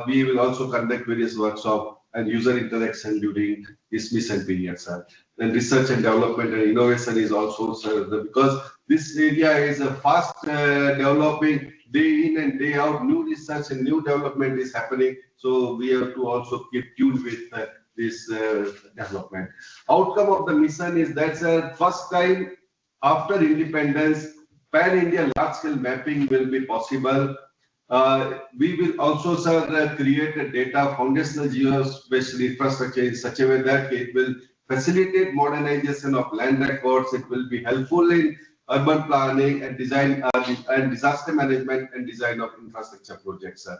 we will also conduct various workshops and user interaction during this mission period, sir. Then research and development and innovation is also, sir, because this area is a fast developing, day in and day out. New research and new development is happening, so we have to also keep tuned with this development. Outcome of the mission is that, sir, first time after independence, pan-India large-scale mapping will be possible. We will also, sir, create a data foundational geospatial infrastructure in such a way that it will facilitate modernization of land records. It will be helpful in urban planning and design and disaster management and design of infrastructure projects, sir.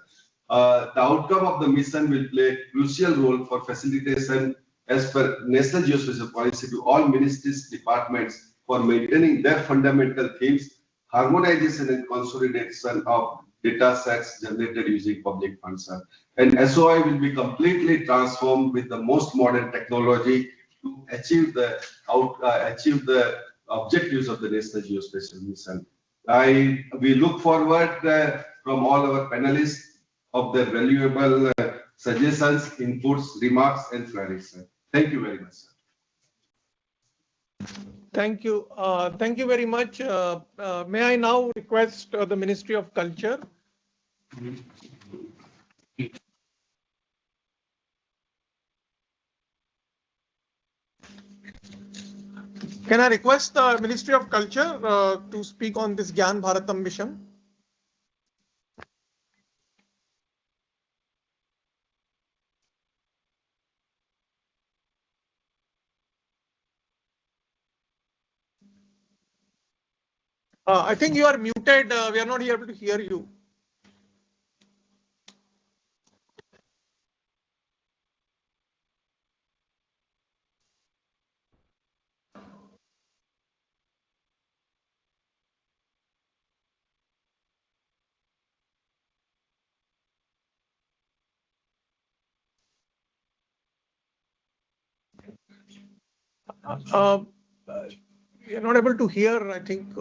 The outcome of the mission will play a crucial role for facilitation as per National Geospatial Policy to all ministries, departments for maintaining their fundamental themes, harmonization and consolidation of data sets generated using public funds. And SOI will be completely transformed with the most modern technology to achieve the objectives of the National Geospatial Mission. We look forward from all our panelists of their valuable suggestions, inputs, remarks, and queries. Thank you very much, sir. Thank you. Thank you very much. May I now request the Ministry of Culture? Can I request the Ministry of Culture to speak on this Gyan Bharatam mission? I think you are muted. We are not able to hear you. We are not able to hear, I think.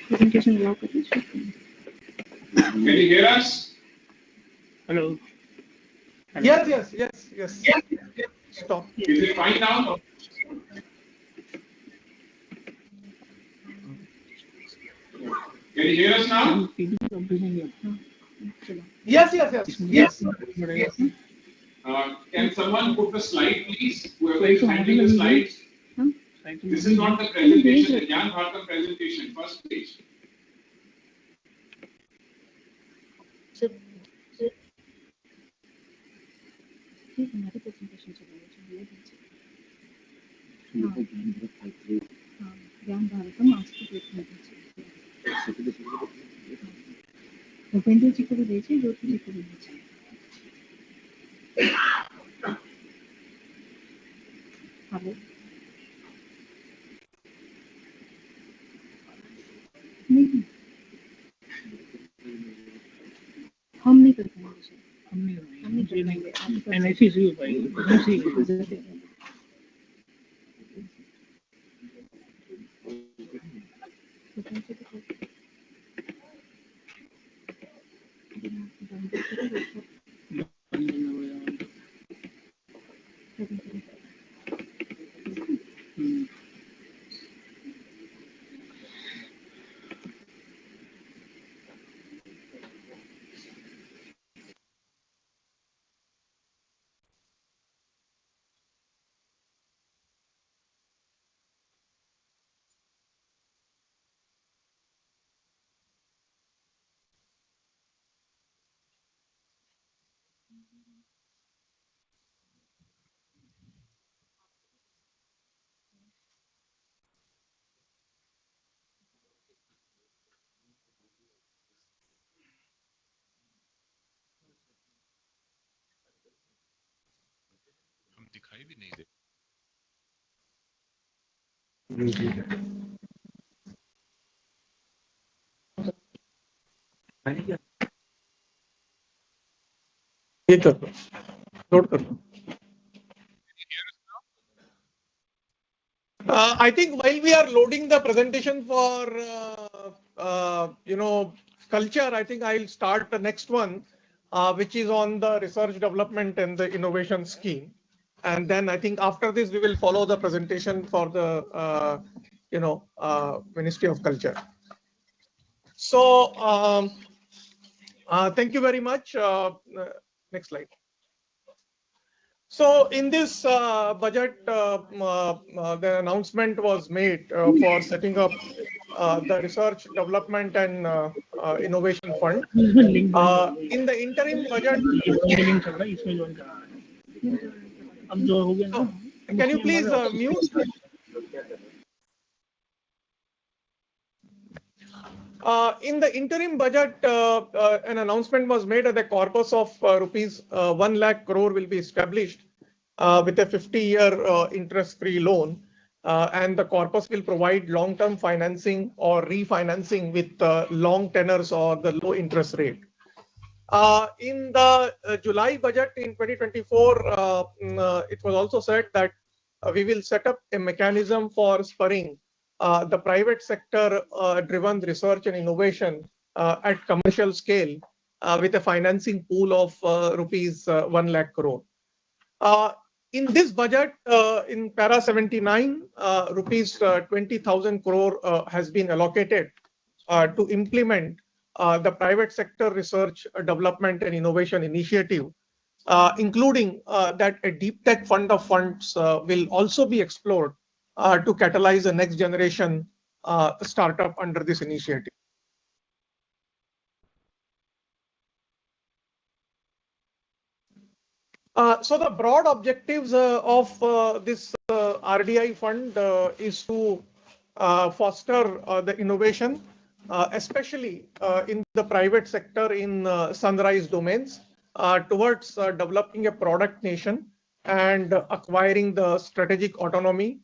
Presentation allow for this. Can you hear us? Hello. Yes. Stop. Is it fine now? Can you hear us now? Yes. Can someone put the slide, please? Whoever is handling the slides. This is not the presentation, the Gyan Bharatam presentation, first page. ठीक हमारी presentation चलाइए चलिए दीजिए हाँ ज्ञान भारतम आज की presentation Bhupendra जी को भी दीजिए ज्योति जी को भी दीजिए हेलो नहीं हम नहीं कर पाएंगे सर हम नहीं कर पाएंगे एनआईसी से हो पाएगी हम दिखाई भी नहीं दे। ये कर दो नोट कर दो I think while we are loading the presentation for culture, I think I'll start the next one, which is on the research development and the innovation scheme, and then I think after this we will follow the presentation for the Ministry of Culture. So thank you very much. Next slide. So in this budget, the announcement was made for setting up the Research Development and Innovation Fund. In the interim budget, can you please mute? In the interim budget, an announcement was made that the corpus of rupees 1 lakh crore will be established with a 50-year interest-free loan, and the corpus will provide long-term financing or refinancing with long tenors or the low interest rate. In the July budget in 2024, it was also said that we will set up a mechanism for spurring the private sector driven research and innovation at commercial scale with a financing pool of rupees 1 lakh crore. In this budget, in para 79, rupees 20,000 crore has been allocated to implement the private sector research, development and innovation initiative, including that a deep tech fund of funds will also be explored to catalyze the next generation startup under this initiative. So the broad objectives of this RDI fund is to foster the innovation, especially in the private sector in sunrise domains, towards developing a product nation and acquiring the strategic autonomy,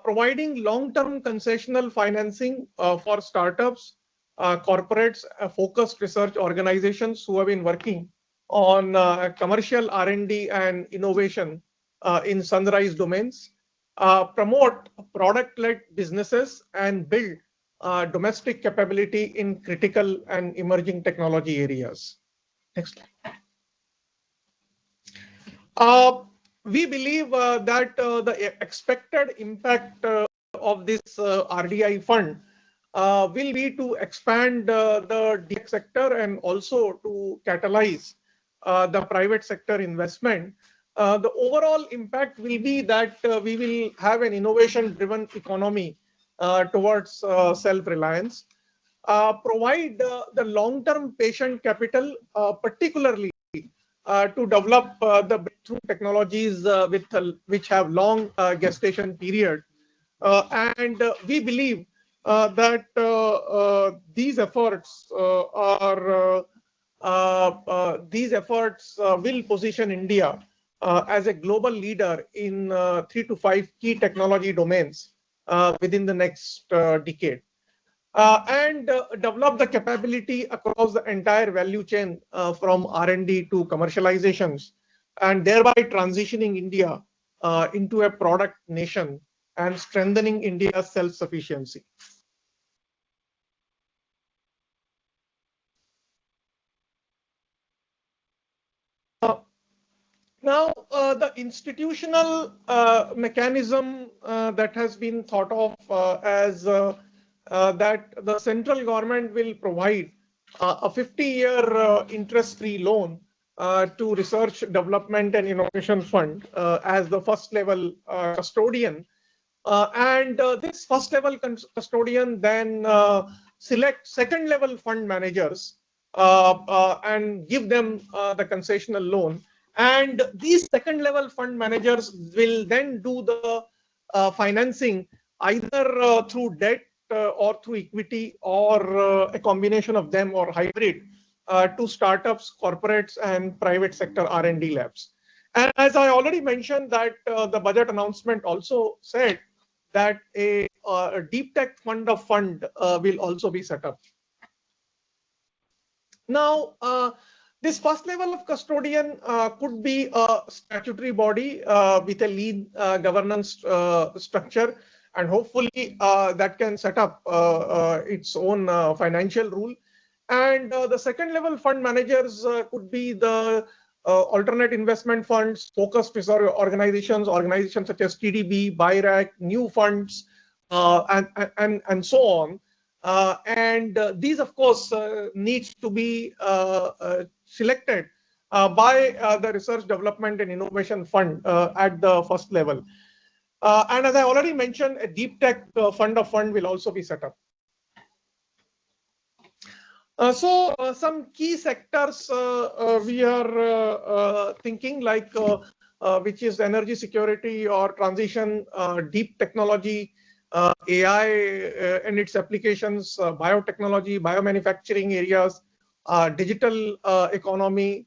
providing long-term concessional financing for startups, corporates, focused research organizations who have been working on commercial R&D and innovation in sunrise domains, promote product-led businesses and build domestic capability in critical and emerging technology areas. Next slide. We believe that the expected impact of this RDI fund will be to expand the DX sector and also to catalyze the private sector investment. The overall impact will be that we will have an innovation-driven economy towards self-reliance, provide the long-term patient capital, particularly to develop the breakthrough technologies which have long gestation period. And we believe that these efforts will position India as a global leader in 3 to 5 key technology domains within the next decade. And develop the capability across the entire value chain from R&D to commercializations, and thereby transitioning India into a product nation and strengthening India's self-sufficiency. Now, the institutional mechanism that has been thought of as that the central government will provide a 50-year interest-free loan to Research, Development and Innovation Fund as the first level custodian. And this first level custodian then select second level fund managers and give them the concessional loan. And these second level fund managers will then do the financing either through debt or through equity or a combination of them or hybrid to startups, corporates and private sector R&D labs. And as I already mentioned that the budget announcement also said that a deep tech fund of fund will also be set up. Now, this first level of custodian could be a statutory body with a lean governance structure, and hopefully that can set up its own financial rule. And the second level fund managers could be the alternate investment funds, focused research organizations such as TDB, BIRAC, new funds, and so on. And these, of course, needs to be selected by the Research, Development and Innovation Fund at the first level. And as I already mentioned, a deep tech fund of fund will also be set up. So some key sectors we are thinking, like which is energy security or transition, deep technology, AI and its applications, biotechnology, biomanufacturing areas, digital economy,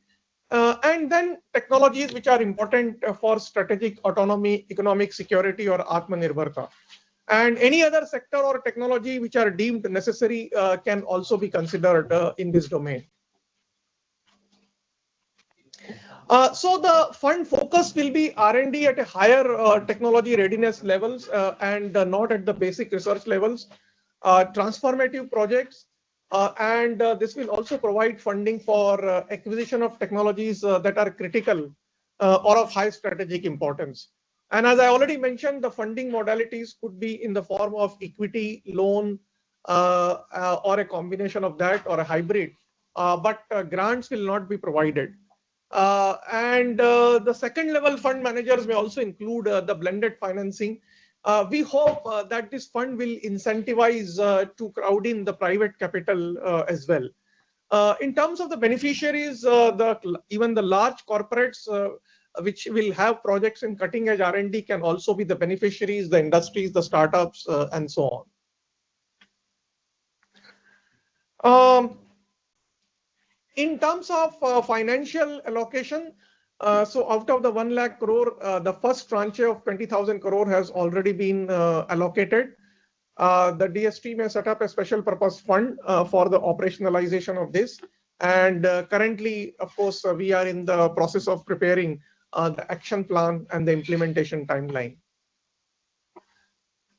and then technologies which are important for strategic autonomy, economic security or Atmanirbharta. And any other sector or technology which are deemed necessary can also be considered in this domain. So the fund focus will be R&D at a higher technology readiness levels and not at the basic research levels, transformative projects, and this will also provide funding for acquisition of technologies that are critical or of high strategic importance. And as I already mentioned, the funding modalities could be in the form of equity, loan, or a combination of that or a hybrid, but grants will not be provided. And the second level fund managers may also include the blended financing. We hope that this fund will incentivize to crowd in the private capital as well. In terms of the beneficiaries, even the large corporates which will have projects in cutting edge R&D can also be the beneficiaries, the industries, the startups, and so on. In terms of financial allocation, so out of the 1 lakh crore, the first tranche of 20,000 crore has already been allocated. The DST may set up a special purpose fund for the operationalization of this. And currently, of course, we are in the process of preparing the action plan and the implementation timeline.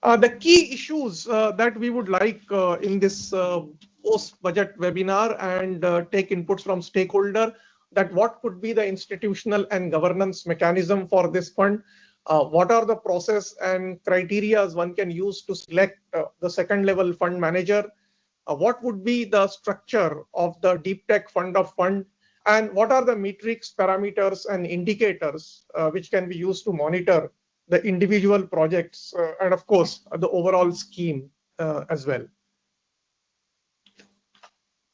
The key issues that we would like in this post-budget webinar and take inputs from stakeholder, that what could be the institutional and governance mechanism for this fund, what are the process and criteria one can use to select the second level fund manager, what would be the structure of the deep tech fund of fund, and what are the metrics, parameters and indicators which can be used to monitor the individual projects and of course the overall scheme as well.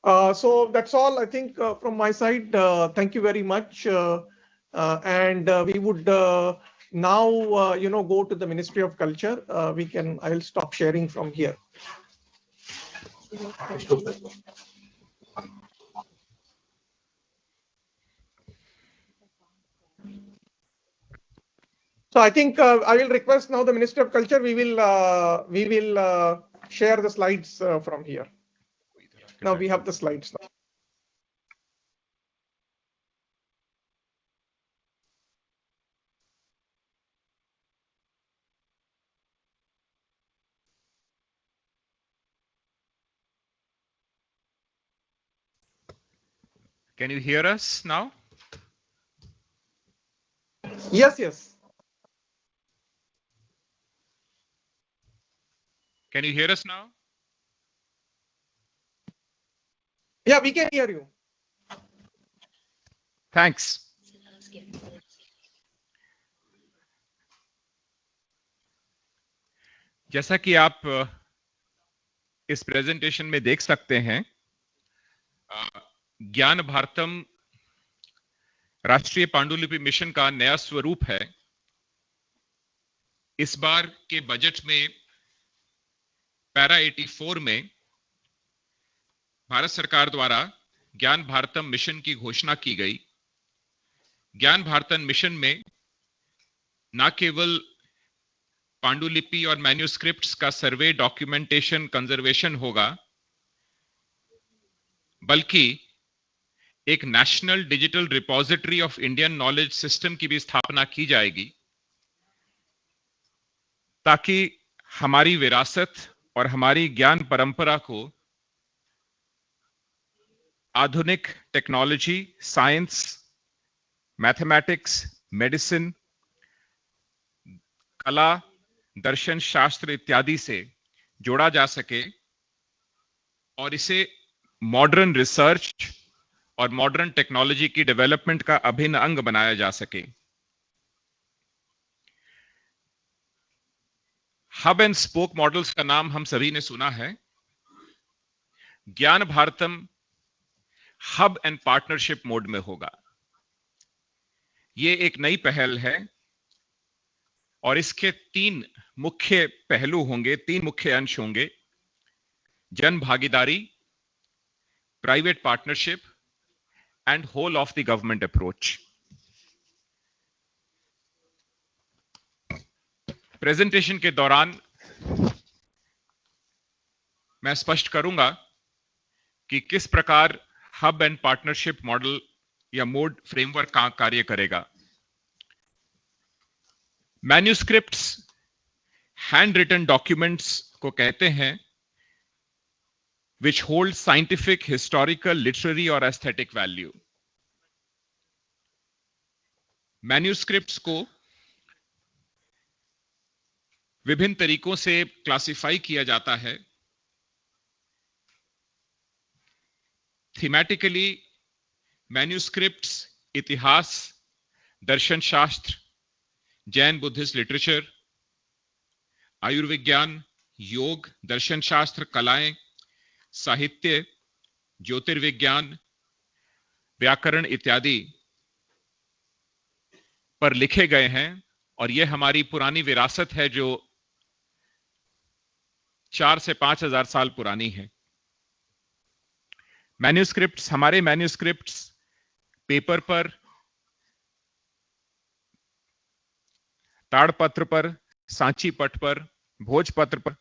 So that's all I think from my side. Thank you very much. And we would now, go to the Ministry of Culture. I'll stop sharing from here. So I think I will request now the Ministry of Culture. We will share the slides from here. Now we have the slides now. Can you hear us now? Yes, yes. Can you hear us now? Yeah, we can hear you. Thanks. जैसा कि आप इस presentation में देख सकते हैं, ज्ञान भारतम राष्ट्रीय पांडुलिपि मिशन का नया स्वरूप है। इस बार के बजट में पैरा 84 में भारत सरकार द्वारा ज्ञान भारतम मिशन की घोषणा की गई। ज्ञान भारतम मिशन में न केवल पांडुलिपि और मैन्युस्क्रिप्ट्स का सर्वे, डॉक्यूमेंटेशन, कंजर्वेशन होगा, बल्कि एक national digital repository of Indian knowledge system की भी स्थापना की जाएगी, ताकि हमारी विरासत और हमारी ज्ञान परंपरा को आधुनिक टेक्नोलॉजी, साइंस, मैथमेटिक्स, मेडिसिन, कला, दर्शन, शास्त्र इत्यादि से जोड़ा जा सके और इसे मॉडर्न रिसर्च और मॉडर्न टेक्नोलॉजी की डेवलपमेंट का अभिन्न अंग बनाया जा सके। हब एंड स्पोक मॉडल्स का नाम हम सभी ने सुना है। ज्ञान Bharatam hub and partnership mode में होगा। यह एक नई पहल है और इसके 3 मुख्य पहलू होंगे, 3 मुख्य अंश होंगे: जन भागीदारी, private partnership and whole of the government approach. Presentation के दौरान मैं स्पष्ट करूंगा कि किस प्रकार हब एंड पार्टनरशिप मॉडल या मोड फ्रेमवर्क का कार्य करेगा। मैन्युस्क्रिप्ट्स हैंड रिटन डॉक्यूमेंट्स को कहते हैं, which hold scientific, historical, literary और aesthetic value. मैन्युस्क्रिप्ट्स को विभिन्न तरीकों से क्लासिफाई किया जाता है। थीमेटिकली मैन्युस्क्रिप्ट्स इतिहास, दर्शन शास्त्र, जैन बुद्धिस्ट लिटरेचर, आयुर्विज्ञान, योग, दर्शन शास्त्र, कलाएं, साहित्य, ज्योतिर्विज्ञान, व्याकरण इत्यादि पर लिखे गए हैं और यह हमारी पुरानी विरासत है जो 4 से 5,000 साल पुरानी है। मैन्युस्क्रिप्ट्स, हमारे मैन्युस्क्रिप्ट्स पेपर पर, ताड़पत्र पर, सांची पट पर, भोजपत्र पर,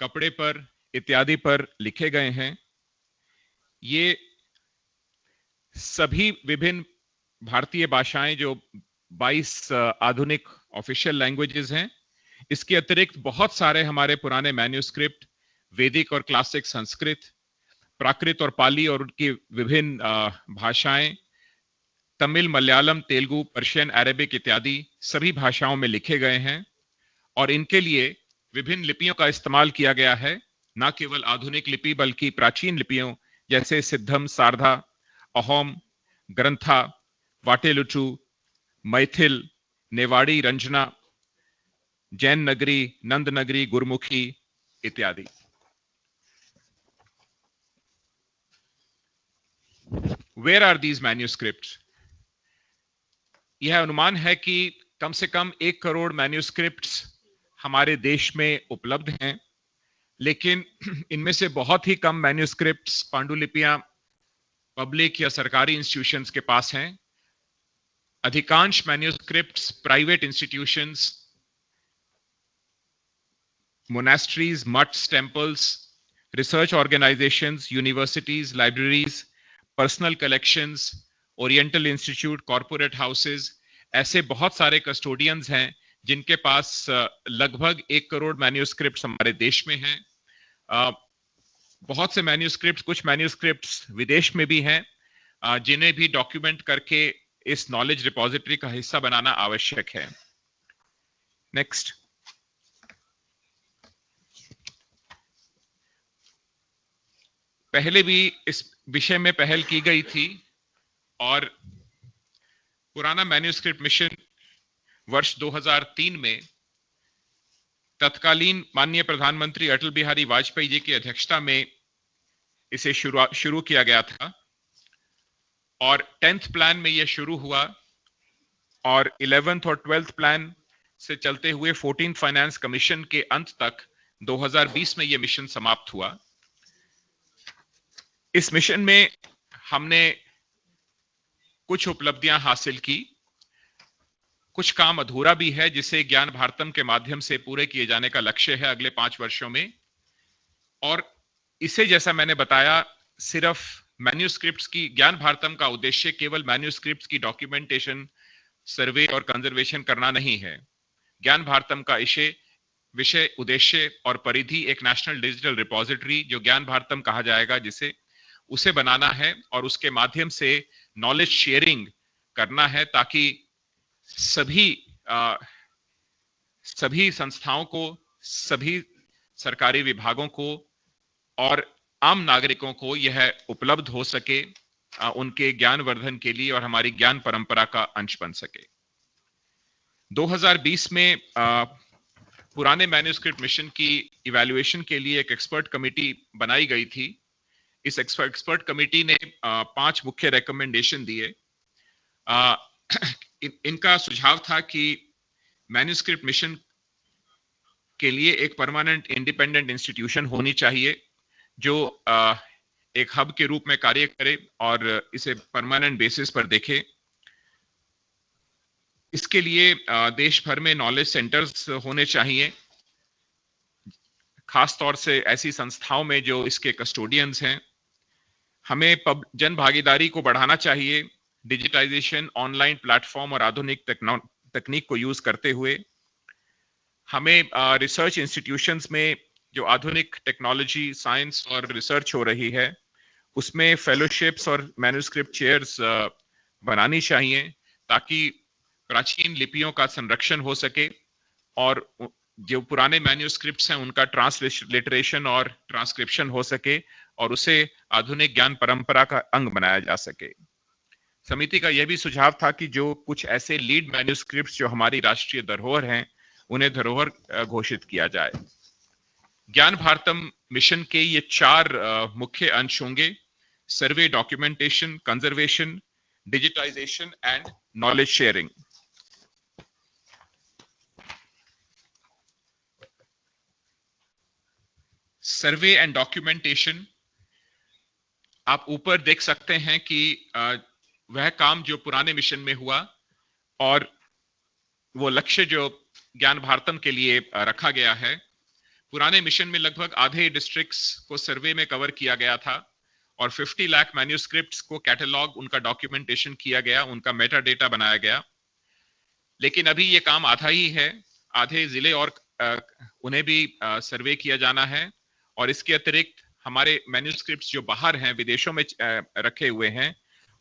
कपड़े पर इत्यादि पर लिखे गए हैं। ये सभी विभिन्न भारतीय भाषाएं जो 22 आधुनिक ऑफिशियल लैंग्वेजेस हैं, इसके अतिरिक्त बहुत सारे हमारे पुराने मैन्युस्क्रिप्ट वैदिक और क्लासिक संस्कृत, प्राकृत और पाली और उनकी विभिन्न भाषाएं, तमिल, मलयालम, तेलुगु, पर्शियन, अरेबिक इत्यादि सभी भाषाओं में लिखे गए हैं और इनके लिए विभिन्न लिपियों का इस्तेमाल किया गया है, न केवल आधुनिक लिपि बल्कि प्राचीन लिपियों जैसे सिद्धम, सारधा, अहोम, ग्रंथा, वाटेलुटू, मैथिल, नेवाड़ी, रंजना, जैन नगरी, नंद नगरी, गुरमुखी इत्यादि। Where are these manuscripts? यह अनुमान है कि कम से कम 1 करोड़ मैन्यूस्क्रिप्ट्स हमारे देश में उपलब्ध हैं, लेकिन इनमें से बहुत ही कम मैन्यूस्क्रिप्ट्स, पांडुलिपियां पब्लिक या सरकारी इंस्टीट्यूशंस के पास हैं। अधिकांश मैन्यूस्क्रिप्ट्स प्राइवेट इंस्टीट्यूशंस, मोनास्ट्रीज, मठ्स, temples, research organisations, universities, libraries, personal collections, oriental institute, corporate houses, ऐसे बहुत सारे कस्टोडियंस हैं जिनके पास लगभग 1 करोड़ मैन्यूस्क्रिप्ट्स हमारे देश में हैं। बहुत से मैन्यूस्क्रिप्ट्स, कुछ मैन्यूस्क्रिप्ट्स विदेश में भी हैं, जिन्हें भी डॉक्यूमेंट करके इस नॉलेज रिपोजिटरी का हिस्सा बनाना आवश्यक है। नेक्स्ट। पहले भी इस विषय में पहल की गई थी और पुराना मैन्यूस्क्रिप्ट मिशन वर्ष 2003 में तत्कालीन माननीय प्रधानमंत्री अटल बिहारी वाजपेयी जी की अध्यक्षता में इसे शुरू किया गया था और 10th प्लान में यह शुरू हुआ और 11th और 12th प्लान से चलते हुए 14th फाइनेंस कमीशन के अंत तक 2020 में यह मिशन समाप्त हुआ। इस मिशन में हमने कुछ उपलब्धियां हासिल की, कुछ काम अधूरा भी है जिसे ज्ञान भारतम के माध्यम से पूरे किए जाने का लक्ष्य है अगले 5 वर्षों में। और इसे, जैसा मैंने बताया, सिर्फ मैन्यूस्क्रिप्ट्स की, ज्ञान भारतम का उद्देश्य केवल मैन्यूस्क्रिप्ट्स की डॉक्यूमेंटेशन, सर्वे और कंजर्वेशन करना नहीं है। ज्ञान भारतम का विषय, उद्देश्य और परिधि एक नेशनल डिजिटल रिपोजिटरी, जो ज्ञान भारतम कहा जाएगा, जिसे उसे बनाना है और उसके माध्यम से नॉलेज शेयरिंग करना है ताकि सभी संस्थाओं को, सभी सरकारी विभागों को और आम नागरिकों को यह उपलब्ध हो सके, उनके ज्ञानवर्धन के लिए और हमारी ज्ञान परंपरा का अंश बन सके। 2020 में पुराने मैन्यूस्क्रिप्ट मिशन की इवैल्यूएशन के लिए एक एक्सपर्ट कमेटी बनाई गई थी। इस एक्सपर्ट कमेटी ने 5 मुख्य रिकमेंडेशन दिए। इनका सुझाव था कि मैन्यूस्क्रिप्ट मिशन के लिए एक परमानेंट इंडिपेंडेंट इंस्टीट्यूशन होनी चाहिए जो एक हब के रूप में कार्य करे और इसे परमानेंट बेसिस पर देखे। इसके लिए देश भर में नॉलेज सेंटर्स होने चाहिए, खास तौर से ऐसी संस्थाओं में जो इसके कस्टोडियंस हैं। हमें जन भागीदारी को बढ़ाना चाहिए, डिजिटाइजेशन, ऑनलाइन प्लेटफॉर्म और आधुनिक तकनीक को यूज करते हुए। हमें रिसर्च इंस्टीट्यूशंस में जो आधुनिक टेक्नोलॉजी, साइंस और रिसर्च हो रही है, उसमें फेलोशिप्स और मैन्यूस्क्रिप्ट चेयर्स बनानी चाहिए ताकि प्राचीन लिपियों का संरक्षण हो सके और जो पुराने मैन्यूस्क्रिप्ट्स हैं उनका ट्रांसलिटरेशन और ट्रांसक्रिप्शन हो सके और उसे आधुनिक ज्ञान परंपरा का अंग बनाया जा सके। समिति का यह भी सुझाव था कि जो कुछ ऐसे लीड मैन्यूस्क्रिप्ट्स जो हमारी राष्ट्रीय धरोहर हैं, उन्हें धरोहर घोषित किया जाए। ज्ञान भारतम मिशन के ये 4 मुख्य अंश होंगे: survey, documentation, conservation, digitisation and knowledge sharing. Survey and documentation, आप ऊपर देख सकते हैं कि वह काम जो पुराने मिशन में हुआ और वो लक्ष्य जो ज्ञान भारतम के लिए रखा गया है। पुराने मिशन में लगभग आधे डिस्ट्रिक्ट्स को सर्वे में कवर किया गया था और 50 लाख मैन्यूस्क्रिप्ट्स को कैटलॉग, उनका डॉक्यूमेंटेशन किया गया, उनका मेटा डेटा बनाया गया। लेकिन अभी ये काम आधा ही है, आधे जिले और उन्हें भी सर्वे किया जाना है और इसके अतिरिक्त हमारे मैन्यूस्क्रिप्ट्स जो बाहर हैं, विदेशों में रखे हुए हैं,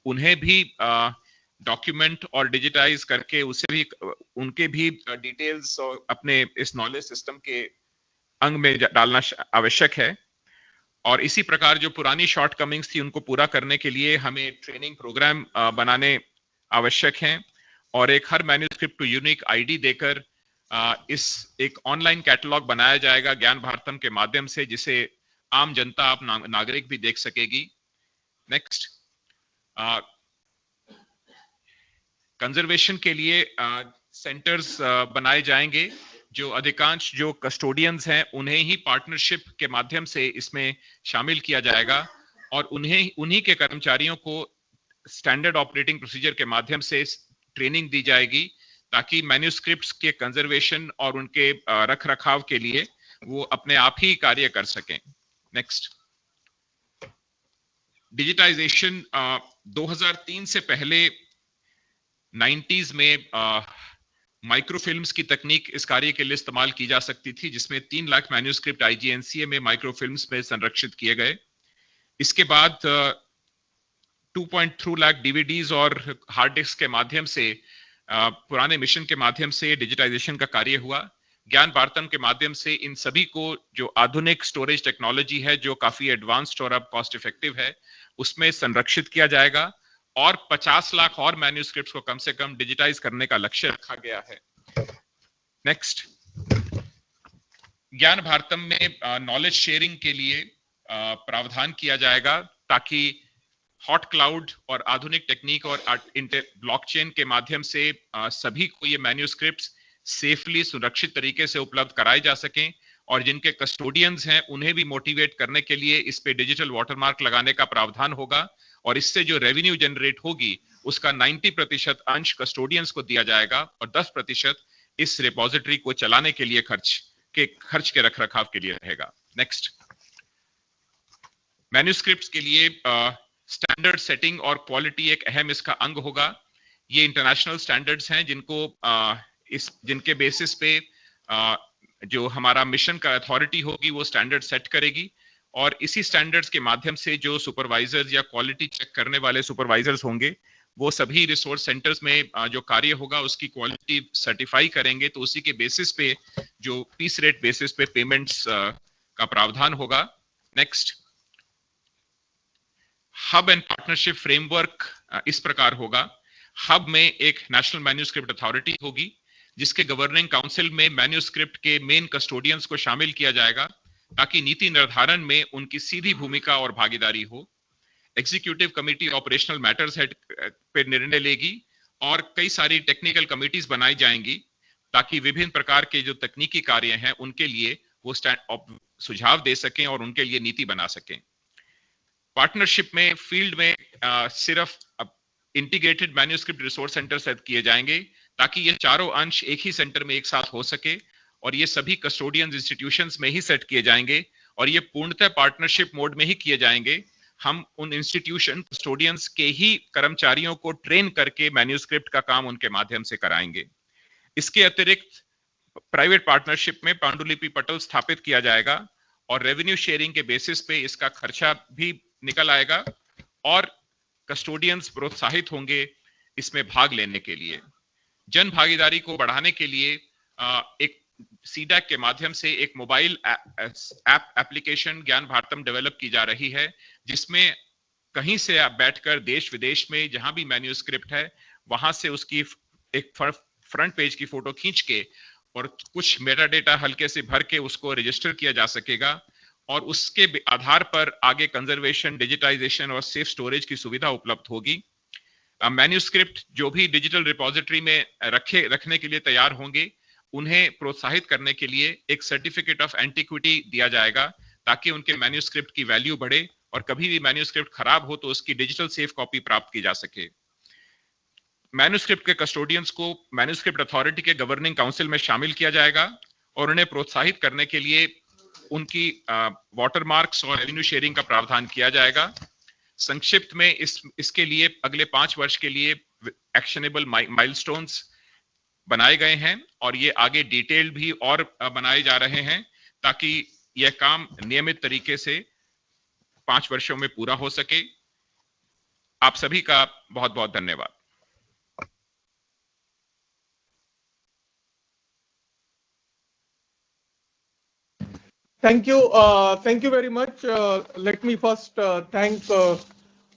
उन्हें भी डॉक्यूमेंट और डिजिटाइज करके उसे भी, उनके भी डिटेल्स और अपने इस नॉलेज सिस्टम के अंग में डालना आवश्यक है। और इसी प्रकार जो पुरानी शॉर्टकमिंग्स थी उनको पूरा करने के लिए हमें ट्रेनिंग प्रोग्राम बनाने आवश्यक हैं और हर मैन्यूस्क्रिप्ट को यूनिक आईडी देकर इस एक ऑनलाइन कैटलॉग बनाया जाएगा ज्ञान भारतम के माध्यम से, जिसे आम जनता, आप नागरिक भी देख सकेगी। नेक्स्ट। कंजर्वेशन के लिए सेंटर्स बनाए जाएंगे। जो अधिकांश जो कस्टोडियंस हैं उन्हें ही पार्टनरशिप के माध्यम से इसमें शामिल किया जाएगा और उन्हीं के कर्मचारियों को स्टैंडर्ड ऑपरेटिंग प्रोसीजर के माध्यम से ट्रेनिंग दी जाएगी ताकि मैन्यूस्क्रिप्ट्स के कंजर्वेशन और उनके रख रखाव के लिए वो अपने आप ही कार्य कर सकें। नेक्स्ट, डिजिटाइजेशन 2003 से पहले 90s में माइक्रोफिल्म्स की तकनीक इस कार्य के लिए इस्तेमाल की जा सकती थी, जिसमें 3 लाख मैन्यूस्क्रिप्ट IGNCA में माइक्रोफिल्म्स में संरक्षित किए गए। इसके बाद 2.2 लाख DVDs और हार्ड डिस्क के माध्यम से पुराने मिशन के माध्यम से डिजिटाइजेशन का कार्य हुआ। ज्ञान भारतम के माध्यम से इन सभी को जो आधुनिक स्टोरेज टेक्नोलॉजी है जो काफी एडवांस्ड और अब कॉस्ट इफेक्टिव है उसमें संरक्षित किया जाएगा और 50 लाख और मैन्यूस्क्रिप्ट्स को कम से कम डिजिटाइज करने का लक्ष्य रखा गया है। नेक्स्ट, ज्ञान भारतम में नॉलेज शेयरिंग के लिए प्रावधान किया जाएगा ताकि हॉट क्लाउड और आधुनिक टेक्निक और ब्लॉकचेन के माध्यम से सभी को ये मैन्यूस्क्रिप्ट्स सेफली सुरक्षित तरीके से उपलब्ध कराए जा सकें और जिनके कस्टोडियंस हैं उन्हें भी मोटिवेट करने के लिए इस पे डिजिटल वाटरमार्क लगाने का प्रावधान होगा और इससे जो रेवेन्यू जनरेट होगी उसका 90% अंश कस्टोडियंस को दिया जाएगा और 10% इस रिपोजिटरी को चलाने के लिए खर्च के रखरखाव के लिए रहेगा। नेक्स्ट, मैन्यूस्क्रिप्ट्स के लिए स्टैंडर्ड सेटिंग और क्वालिटी एक अहम इसका अंग होगा। ये इंटरनेशनल स्टैंडर्ड्स हैं जिनके बेसिस पे जो हमारा मिशन का अथॉरिटी होगी वो स्टैंडर्ड सेट करेगी और इसी स्टैंडर्ड्स के माध्यम से जो सुपरवाइजर्स या क्वालिटी चेक करने वाले सुपरवाइजर्स होंगे वो सभी रिसोर्स सेंटर्स में जो कार्य होगा उसकी क्वालिटी सर्टिफाई करेंगे। तो उसी के बेसिस पे जो पीस रेट बेसिस पे पेमेंट्स का प्रावधान होगा। Next, hub and partnership framework इस प्रकार होगा। हब में एक नेशनल मैन्यूस्क्रिप्ट अथॉरिटी होगी जिसके गवर्निंग काउंसिल में मैन्यूस्क्रिप्ट के मेन कस्टोडियंस को शामिल किया जाएगा ताकि नीति निर्धारण में उनकी सीधी भूमिका और भागीदारी हो। Executive committee operational matters head पर निर्णय लेगी और कई सारी टेक्निकल कमिटीज बनाई जाएंगी ताकि विभिन्न प्रकार के जो तकनीकी कार्य हैं उनके लिए वो सुझाव दे सकें और उनके लिए नीति बना सकें। पार्टनरशिप में फील्ड में सिर्फ integrated manuscript resource centre set किए जाएंगे ताकि ये चारों अंश एक ही सेंटर में एक साथ हो सके और ये सभी कस्टोडियंस इंस्टीट्यूशंस में ही सेट किए जाएंगे और ये पूर्णतः पार्टनरशिप मोड में ही किए जाएंगे। हम उन इंस्टीट्यूशन कस्टोडियंस के ही कर्मचारियों को ट्रेन करके मैन्यूस्क्रिप्ट का काम उनके माध्यम से कराएंगे। इसके अतिरिक्त प्राइवेट पार्टनरशिप में पांडुलिपि पटल स्थापित किया जाएगा और रेवेन्यू शेयरिंग के बेसिस पे इसका खर्चा भी निकल आएगा और कस्टोडियंस प्रोत्साहित होंगे इसमें भाग लेने के लिए। जन भागीदारी को बढ़ाने के लिए एक सीडैक के माध्यम से एक मोबाइल एप्लीकेशन ज्ञान भारतम डेवलप की जा रही है जिसमें कहीं से आप बैठकर देश विदेश में जहां भी मैन्यूस्क्रिप्ट है वहां से उसकी एक फ्रंट पेज की फोटो खींच के और कुछ मेटा डेटा हल्के से भर के उसको रजिस्टर किया जा सकेगा और उसके आधार पर आगे कंजर्वेशन, डिजिटाइजेशन और सेफ स्टोरेज की सुविधा उपलब्ध होगी। मैन्यूस्क्रिप्ट जो भी डिजिटल रिपोजिटरी में रखने के लिए तैयार होंगे उन्हें प्रोत्साहित करने के लिए एक सर्टिफिकेट ऑफ एंटिक्विटी दिया जाएगा ताकि उनके मैन्यूस्क्रिप्ट की वैल्यू बढ़े और कभी भी मैन्यूस्क्रिप्ट खराब हो तो उसकी डिजिटल सेफ कॉपी प्राप्त की जा सके। मैन्यूस्क्रिप्ट के कस्टोडियंस को मैन्यूस्क्रिप्ट अथॉरिटी के गवर्निंग काउंसिल में शामिल किया जाएगा और उन्हें प्रोत्साहित करने के लिए उनकी वाटरमार्क्स और रेवेन्यू शेयरिंग का प्रावधान किया जाएगा। संक्षिप्त में इसके लिए अगले 5 वर्ष के लिए एक्शनेबल माइलस्टोन्स बनाए गए हैं और ये आगे डिटेल भी और बनाए जा रहे हैं ताकि यह काम नियमित तरीके से 5 वर्षों में पूरा हो सके। आप सभी का बहुत बहुत धन्यवाद। Thank you very much. Let me first thank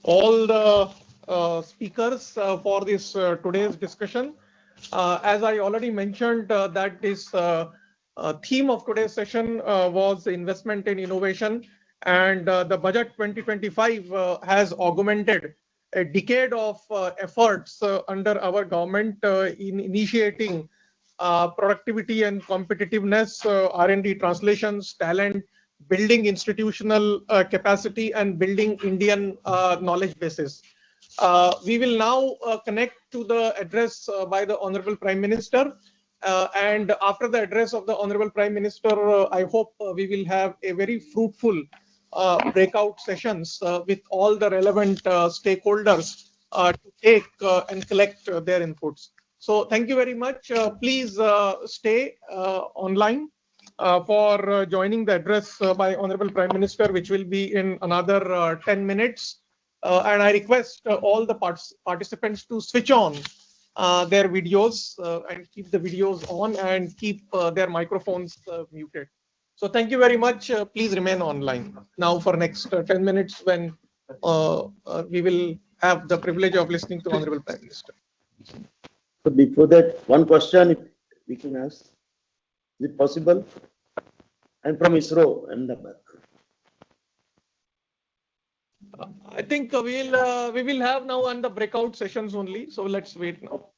all the speakers for this today's discussion. As I already mentioned, that this theme of today's session was investment in innovation, and the budget 2025 has augmented a decade of efforts under our government in initiating productivity and competitiveness, R&D translations, talent, building institutional capacity, and building Indian knowledge bases. We will now connect to the address by the Honorable Prime Minister. And after the address of the Honorable Prime Minister, I hope we will have a very fruitful breakout sessions with all the relevant stakeholders to take and collect their inputs. So thank you very much. Please stay online for joining the address by Honorable Prime Minister, which will be in another 10 minutes. And I request all the participants to switch on their videos and keep the videos on and keep their microphones muted. So thank you very much. Please remain online now for next 10 minutes when we will have the privilege of listening to Honorable Prime Minister. So before that, one question if we can ask. Is it possible? I'm from ISRO and I think we will have now on the breakout sessions only. So let's wait now.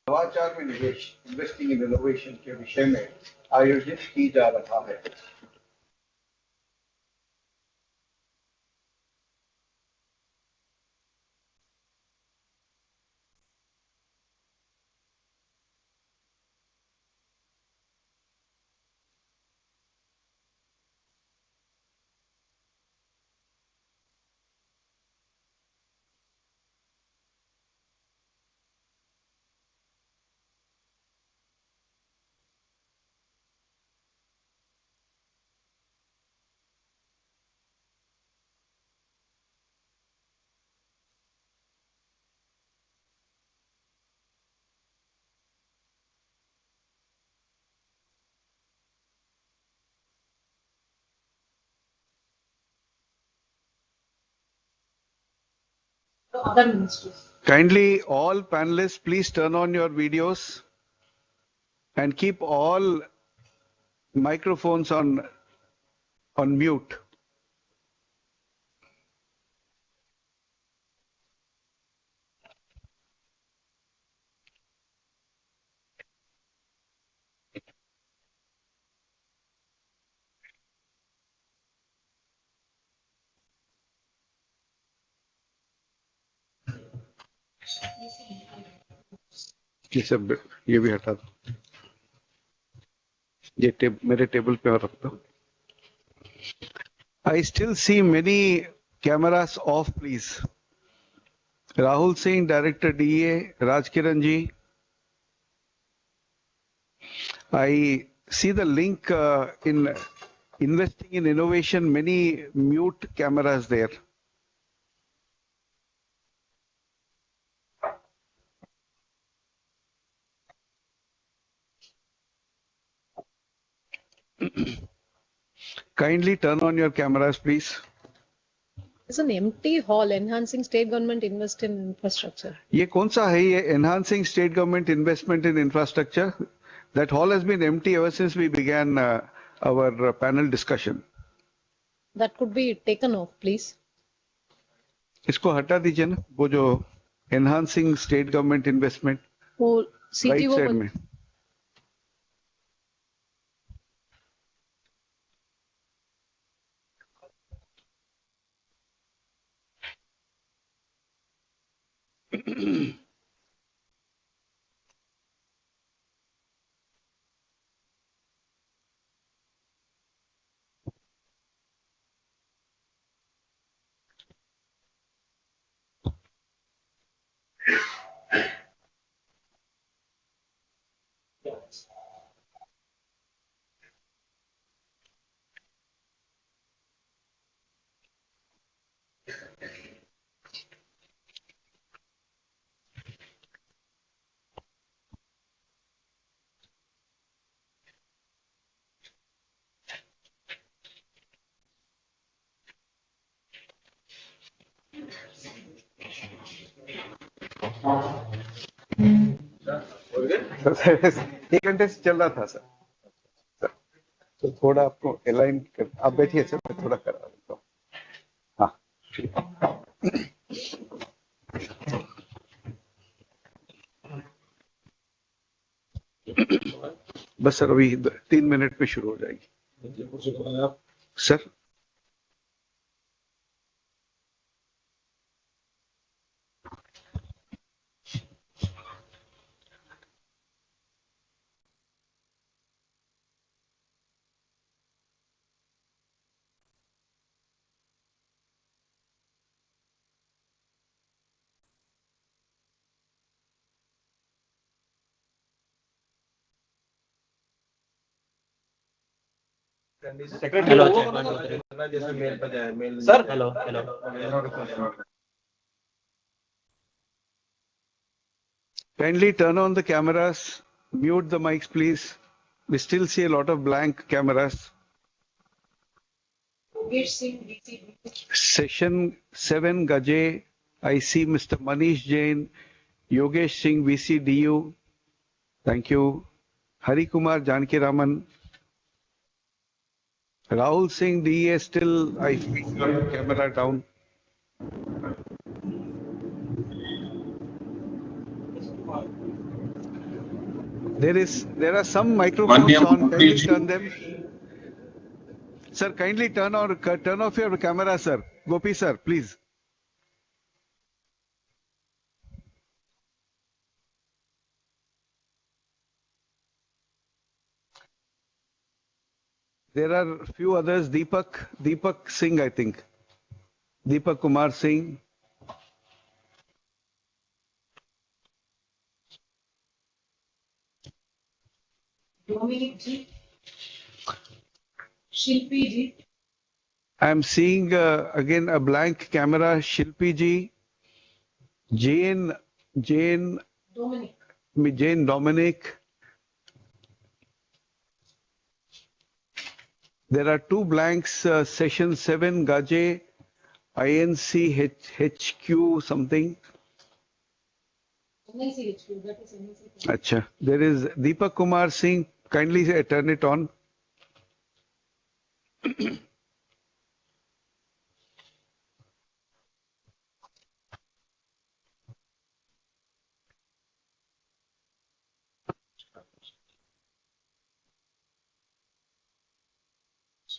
नवाचार में निवेश investing in innovation के विषय में आयोजित की जा रहा है। Other ministries. Kindly, all panelists, please turn on your videos and keep all microphones on mute. ये सब ये भी हटा दो, ये मेरे टेबल पे और रख दो. I still see many cameras off, please. Rahul Singh, Director DA, Raj Kiran ji. I see the link in investing in innovation, many mute cameras there. Kindly turn on your cameras, please. It's an empty hall, enhancing state government invest in infrastructure. ये कौन सा है ये enhancing state government investment in infrastructure? That hall has been empty ever since we began our panel discussion. That could be taken off, please. इसको हटा दीजिए ना, वो जो enhancing state government investment वो right CTO side में. एक घंटे से चल रहा था सर। तो थोड़ा आपको अलाइन कर, आप बैठिए सर, मैं थोड़ा करा देता हूँ। हाँ ठीक है। बस सर अभी 3 मिनट में शुरू हो जाएगी sir. Sir hello hello. Kindly turn on the cameras, mute the mics, please. We still see a lot of blank cameras. Session 7, Gaje. I see Mr. Manish Jain, Yogesh Singh, VCDU. Thank you. Hari Kumar Janki Raman. Rahul Singh, DA, still, I think, got camera down. There are some microphones on. Kindly turn them. Sir, kindly turn off your camera, sir. Gopi sir, please. There are a few others. Deepak Singh, I think. Deepak Kumar Singh. Dominic ji, Shilpi ji. I am seeing again a blank camera. Shilpi ji, Jane Dominic. There are two blanks. Session 7, Gaje, INC HQ something. Acha. There is Deepak Kumar Singh. Kindly turn it on.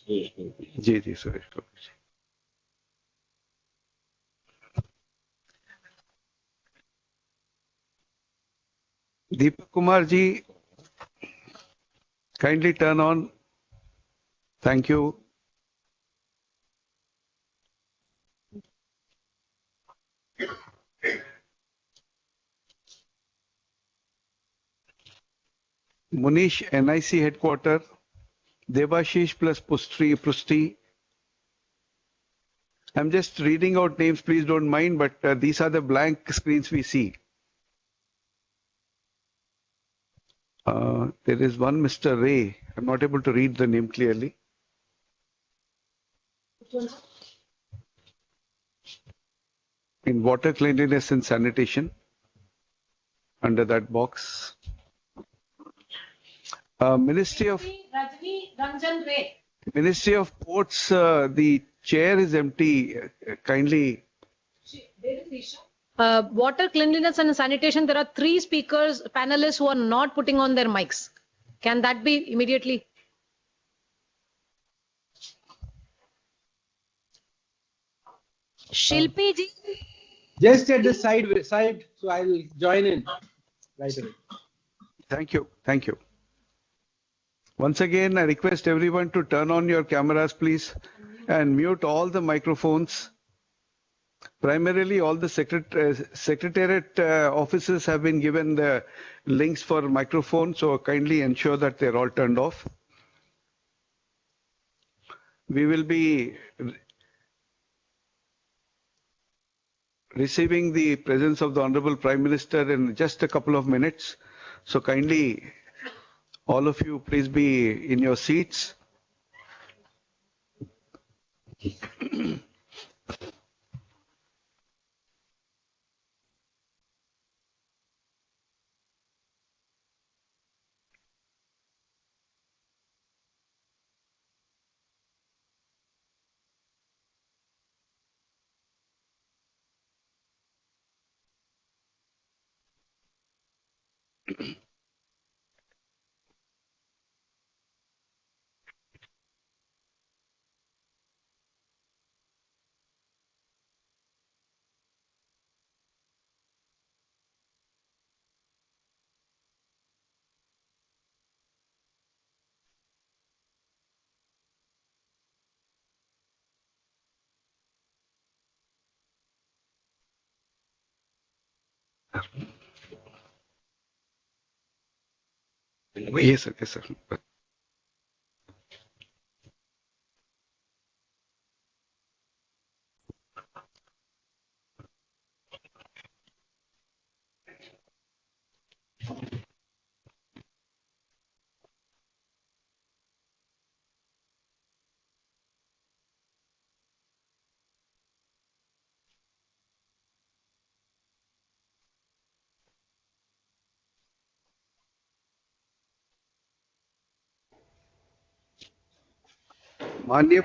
जी Suresh ji. Deepak Kumar ji, kindly turn on. Thank you. Munish, NIC headquarter. Devashish plus Prusti. I'm just reading out names, please don't mind, but these are the blank screens we see. There is one Mr. Ray. I'm not able to read the name clearly. In water cleanliness and sanitation, under that box. Ministry of Ports, the chair is empty. Kindly. Water cleanliness and sanitation, there are 3 speakers, panelists who are not putting on their mics. Can that be immediately? Shilpi ji. Just at the side, so I'll join in right away. Thank you. Thank you. Once again, I request everyone to turn on your cameras, please, and mute all the microphones. Primarily, all the secretariat offices have been given the links for microphones, so kindly ensure that they're all turned off. We will be receiving the presence of the Honorable Prime Minister in just a couple of minutes. So kindly, all of you, please be in your seats. Yes, sir. Yes, sir. माननीय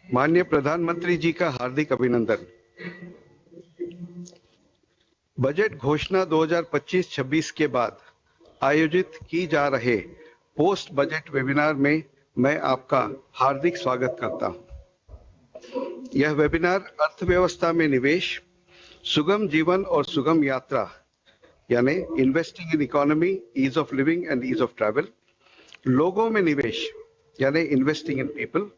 माननीय प्रधानमंत्री जी का हार्दिक अभिनंदन। Budget घोषणा 2025-26 के बाद आयोजित की जा रहे पोस्ट बजट वेबिनार में मैं आपका हार्दिक स्वागत करता हूं। यह वेबिनार अर्थव्यवस्था में निवेश, सुगम जीवन और सुगम यात्रा यानी investing in economy, ease of living and ease of travel, लोगों में निवेश यानी इन्वेस्टिंग इन पीपल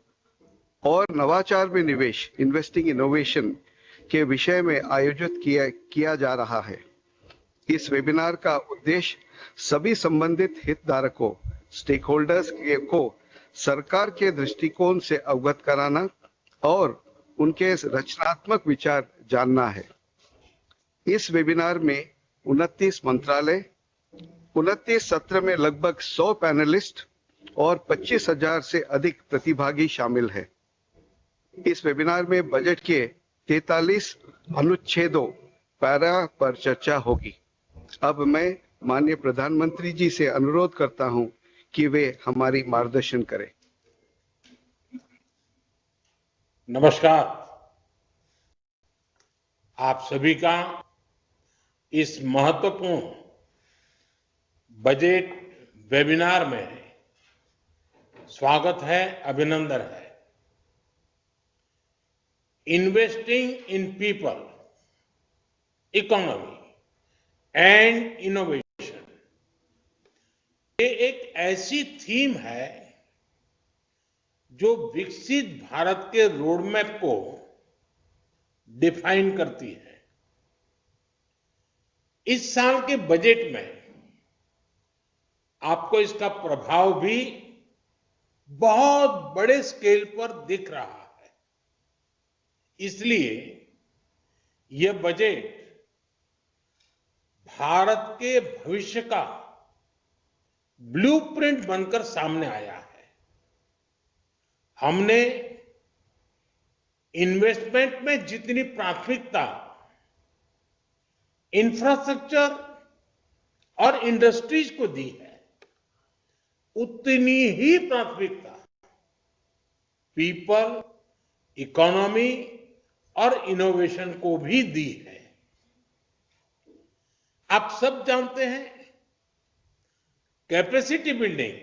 और नवाचार में निवेश इन्वेस्टिंग इनोवेशन के विषय में आयोजित किया जा रहा है। इस वेबिनार का उद्देश्य सभी संबंधित हितधारकों स्टेक होल्डर्स को सरकार के दृष्टिकोण से अवगत कराना और उनके रचनात्मक विचार जानना है। इस वेबिनार में 29 मंत्रालय, 29 सत्र में लगभग 100 पैनलिस्ट और 25,000 से अधिक प्रतिभागी शामिल हैं। इस वेबिनार में बजट के 43 अनुच्छेदों पैरा पर चर्चा होगी। अब मैं माननीय प्रधानमंत्री जी से अनुरोध करता हूं कि वे हमारी मार्गदर्शन करें। नमस्कार, आप सभी का इस महत्वपूर्ण बजट वेबिनार में स्वागत है, अभिनंदन है। Investing in people, economy and innovation, ये एक ऐसी थीम है जो विकसित भारत के रोडमैप को डिफाइन करती है। इस साल के बजट में आपको इसका प्रभाव भी बहुत बड़े स्केल पर दिख रहा है। इसलिए यह बजट भारत के भविष्य का ब्लूप्रिंट बनकर सामने आया है। हमने इन्वेस्टमेंट में जितनी प्राथमिकता इंफ्रास्ट्रक्चर और इंडस्ट्रीज को दी है, उतनी ही प्राथमिकता पीपल, इकोनॉमी और इनोवेशन को भी दी है। आप सब जानते हैं, कैपेसिटी बिल्डिंग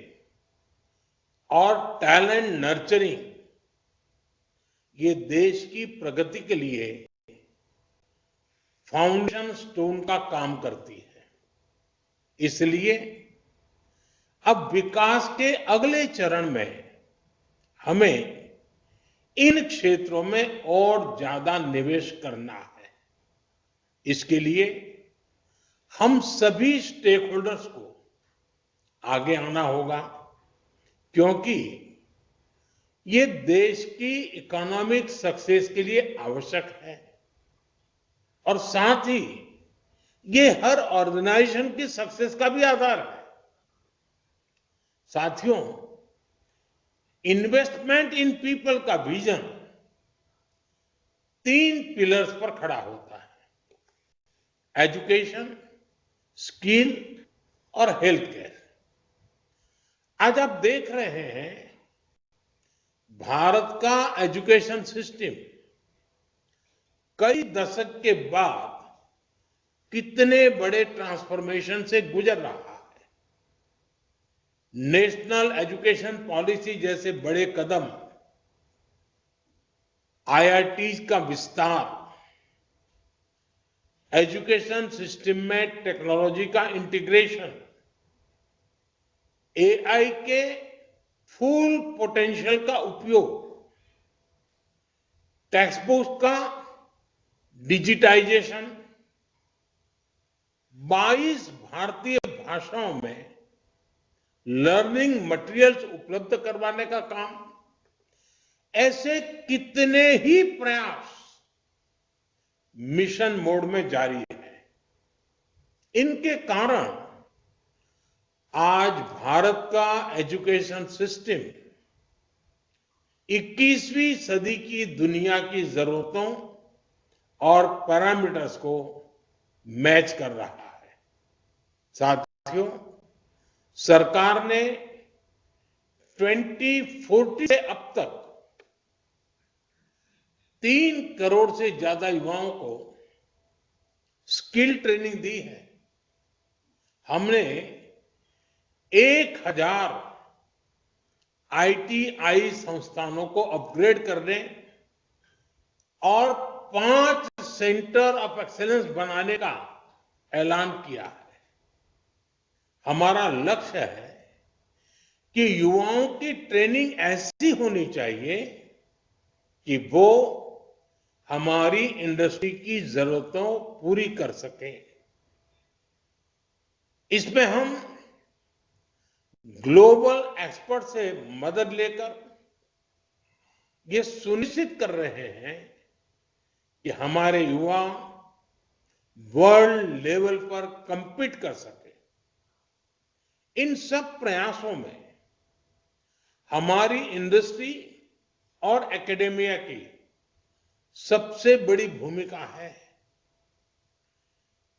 और टैलेंट नर्चरिंग ये देश की प्रगति के लिए फाउंडेशन स्टोन का काम करती है। इसलिए अब विकास के अगले चरण में हमें इन क्षेत्रों में और ज्यादा निवेश करना है। इसके लिए हम सभी स्टेक होल्डर्स को आगे आना होगा, क्योंकि ये देश की इकोनॉमिक सक्सेस के लिए आवश्यक है और साथ ही ये हर ऑर्गेनाइजेशन की सक्सेस का भी आधार है। साथियों, इन्वेस्टमेंट इन पीपल का विजन 3 पिलर्स पर खड़ा होता है: एजुकेशन, स्किल और हेल्थ केयर। आज आप देख रहे हैं, भारत का एजुकेशन सिस्टम कई दशक के बाद कितने बड़े ट्रांसफॉर्मेशन से गुजर रहा है। नेशनल एजुकेशन पॉलिसी जैसे बड़े कदम, आईआईटीज का विस्तार, एजुकेशन सिस्टम में टेक्नोलॉजी का इंटीग्रेशन, एआई के फुल पोटेंशियल का उपयोग, टेक्स्ट बुक का डिजिटाइजेशन, 22 भारतीय भाषाओं में लर्निंग मटेरियल्स उपलब्ध करवाने का काम, ऐसे कितने ही प्रयास मिशन मोड में जारी है। इनके कारण आज भारत का एजुकेशन सिस्टम 21वीं सदी की दुनिया की जरूरतों और पैरामीटर्स को मैच कर रहा है। साथियों, सरकार ने 2040 से अब तक 3 करोड़ से ज्यादा युवाओं को स्किल ट्रेनिंग दी है। हमने 1000 आईटीआई संस्थानों को अपग्रेड करने और 5 सेंटर ऑफ एक्सीलेंस बनाने का ऐलान किया है। हमारा लक्ष्य है कि युवाओं की ट्रेनिंग ऐसी होनी चाहिए कि वो हमारी इंडस्ट्री की जरूरतों पूरी कर सकें। इसमें हम ग्लोबल एक्सपर्ट से मदद लेकर ये सुनिश्चित कर रहे हैं कि हमारे युवा वर्ल्ड लेवल पर compete कर सके। इन सब प्रयासों में हमारी इंडस्ट्री और एकेडेमिया की सबसे बड़ी भूमिका है।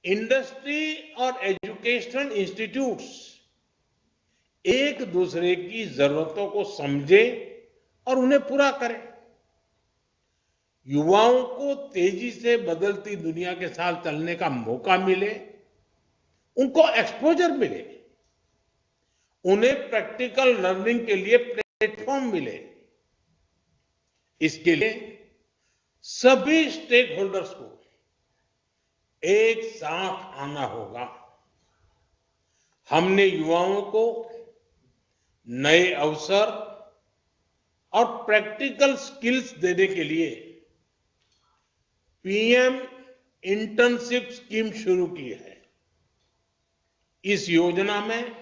इंडस्ट्री और एजुकेशनल इंस्टीट्यूट्स एक दूसरे की जरूरतों को समझे और उन्हें पूरा करें। युवाओं को तेजी से बदलती दुनिया के साथ चलने का मौका मिले, उनको एक्सपोजर मिले, उन्हें प्रैक्टिकल लर्निंग के लिए प्लेटफॉर्म मिले। इसके लिए सभी स्टेक होल्डर्स को एक साथ आना होगा। हमने युवाओं को नए अवसर और प्रैक्टिकल स्किल्स देने के लिए पीएम इंटर्नशिप स्कीम शुरू की है। इस योजना में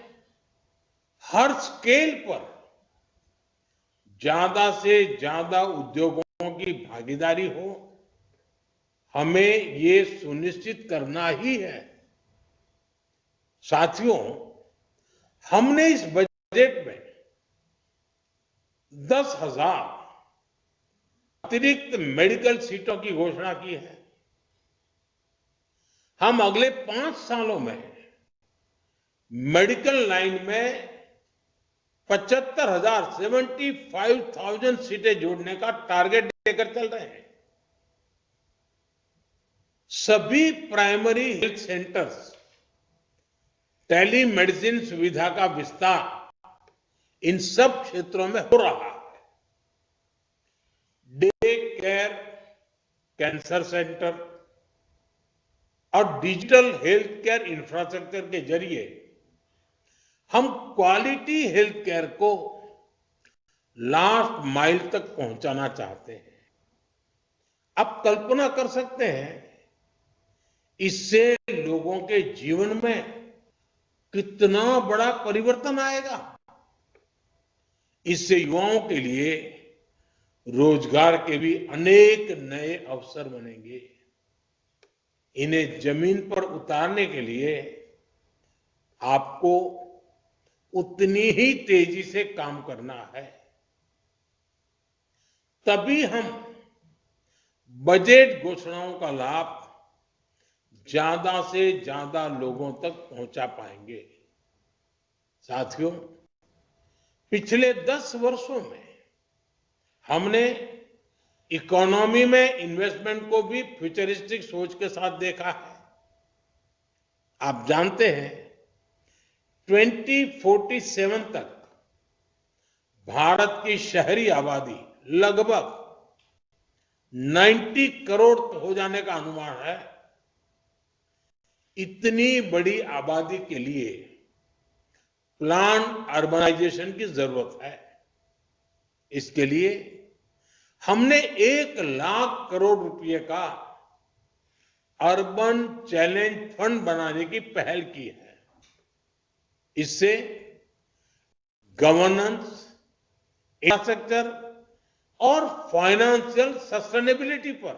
हर स्केल पर ज्यादा से ज्यादा उद्योगों की भागीदारी हो। हमें ये सुनिश्चित करना ही है। साथियों, हमने इस बजट में 10,000 अतिरिक्त मेडिकल सीटों की घोषणा की है। हम अगले 5 सालों में मेडिकल लाइन में 75,000 सीटें जोड़ने का टारगेट लेकर चल रहे हैं। सभी प्राइमरी हेल्थ सेंटर्स, टेलीमेडिसिन सुविधा का विस्तार इन सब क्षेत्रों में हो रहा है। डे केयर, कैंसर सेंटर और डिजिटल हेल्थ केयर इंफ्रास्ट्रक्चर के जरिए हम क्वालिटी हेल्थ केयर को लास्ट माइल तक पहुंचाना चाहते हैं। आप कल्पना कर सकते हैं, इससे लोगों के जीवन में कितना बड़ा परिवर्तन आएगा। इससे युवाओं के लिए रोजगार के भी अनेक नए अवसर बनेंगे। इन्हें जमीन पर उतारने के लिए आपको उतनी ही तेजी से काम करना है। तभी हम बजट घोषणाओं का लाभ ज्यादा से ज्यादा लोगों तक पहुंचा पाएंगे। साथियों, पिछले 10 वर्षों में हमने इकोनॉमी में इन्वेस्टमेंट को भी फ्यूचरिस्टिक सोच के साथ देखा है। आप जानते हैं 2047 तक भारत की शहरी आबादी लगभग 90 करोड़ हो जाने का अनुमान है। इतनी बड़ी आबादी के लिए प्लान अर्बनाइजेशन की जरूरत है। इसके लिए हमने 1 लाख करोड़ रुपए का अर्बन चैलेंज फंड बनाने की पहल की है। इससे गवर्नेंस, इंफ्रास्ट्रक्चर और फाइनेंशियल सस्टेनेबिलिटी पर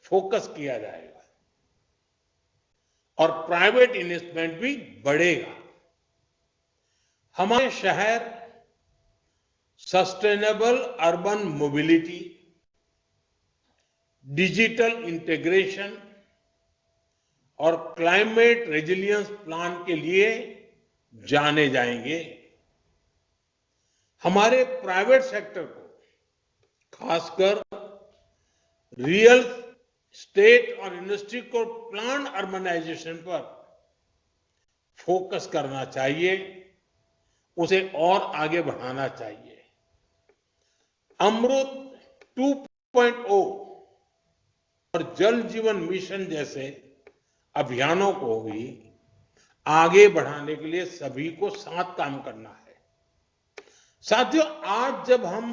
फोकस किया जाएगा और प्राइवेट इन्वेस्टमेंट भी बढ़ेगा। हमारे शहर sustainable urban mobility, digital integration और क्लाइमेट रेजिलियंस प्लान के लिए जाने जाएंगे। हमारे प्राइवेट सेक्टर को, खासकर रियल स्टेट और इंडस्ट्री को प्लान अर्बनाइजेशन पर फोकस करना चाहिए, उसे और आगे बढ़ाना चाहिए। अमृत 2.0 और जल जीवन मिशन जैसे अभियानों को भी आगे बढ़ाने के लिए सभी को साथ काम करना है। साथियों, आज जब हम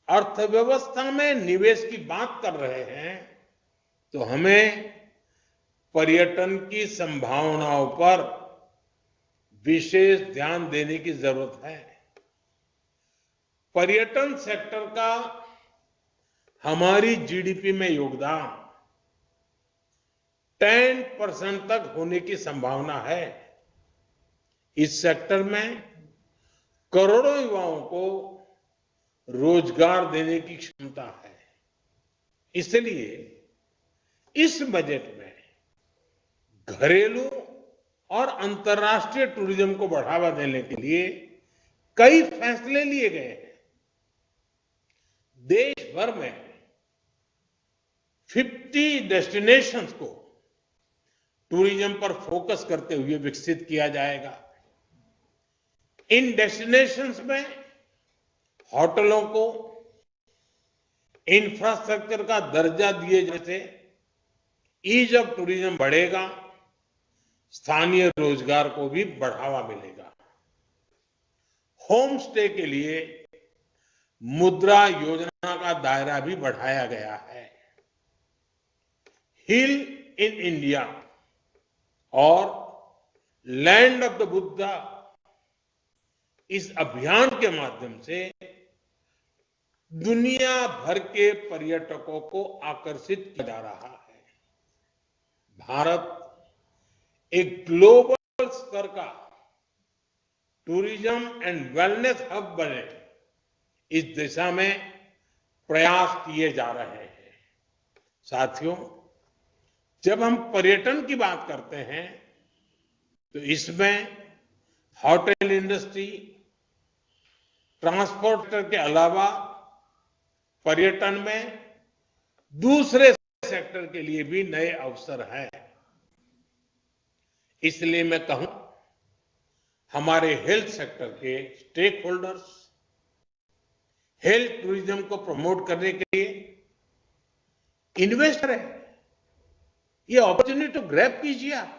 अर्थव्यवस्था में निवेश की बात कर रहे हैं तो हमें पर्यटन की संभावनाओं पर विशेष ध्यान देने की जरूरत है। पर्यटन सेक्टर का हमारी जीडीपी में योगदान 10% तक होने की संभावना है। इस सेक्टर में करोड़ों युवाओं को रोजगार देने की क्षमता है। इसलिए इस बजट में घरेलू और अंतर्राष्ट्रीय टूरिज्म को बढ़ावा देने के लिए कई फैसले लिए गए हैं। देश भर में 50 डेस्टिनेशंस को टूरिज्म पर फोकस करते हुए विकसित किया जाएगा। इन डेस्टिनेशंस में होटलों को इंफ्रास्ट्रक्चर का दर्जा दिए जाने से ईज ऑफ टूरिज्म बढ़ेगा, स्थानीय रोजगार को भी बढ़ावा मिलेगा। होम स्टे के लिए मुद्रा योजना का दायरा भी बढ़ाया गया है। हिल इन इंडिया और लैंड ऑफ द बुद्धा, इस अभियान के माध्यम से दुनिया भर के पर्यटकों को आकर्षित किया जा रहा है। भारत एक ग्लोबल स्तर का टूरिज्म एंड वेलनेस हब बने, इस दिशा में प्रयास किए जा रहे हैं। साथियों, जब हम पर्यटन की बात करते हैं तो इसमें होटल इंडस्ट्री, ट्रांसपोर्ट के अलावा पर्यटन में दूसरे सेक्टर के लिए भी नए अवसर हैं। इसलिए मैं कहूं, हमारे हेल्थ सेक्टर के स्टेक होल्डर्स हेल्थ टूरिज्म को प्रमोट करने के लिए इन्वेस्टर है, ये अपॉर्चुनिटी तो ग्रैब कीजिए आप।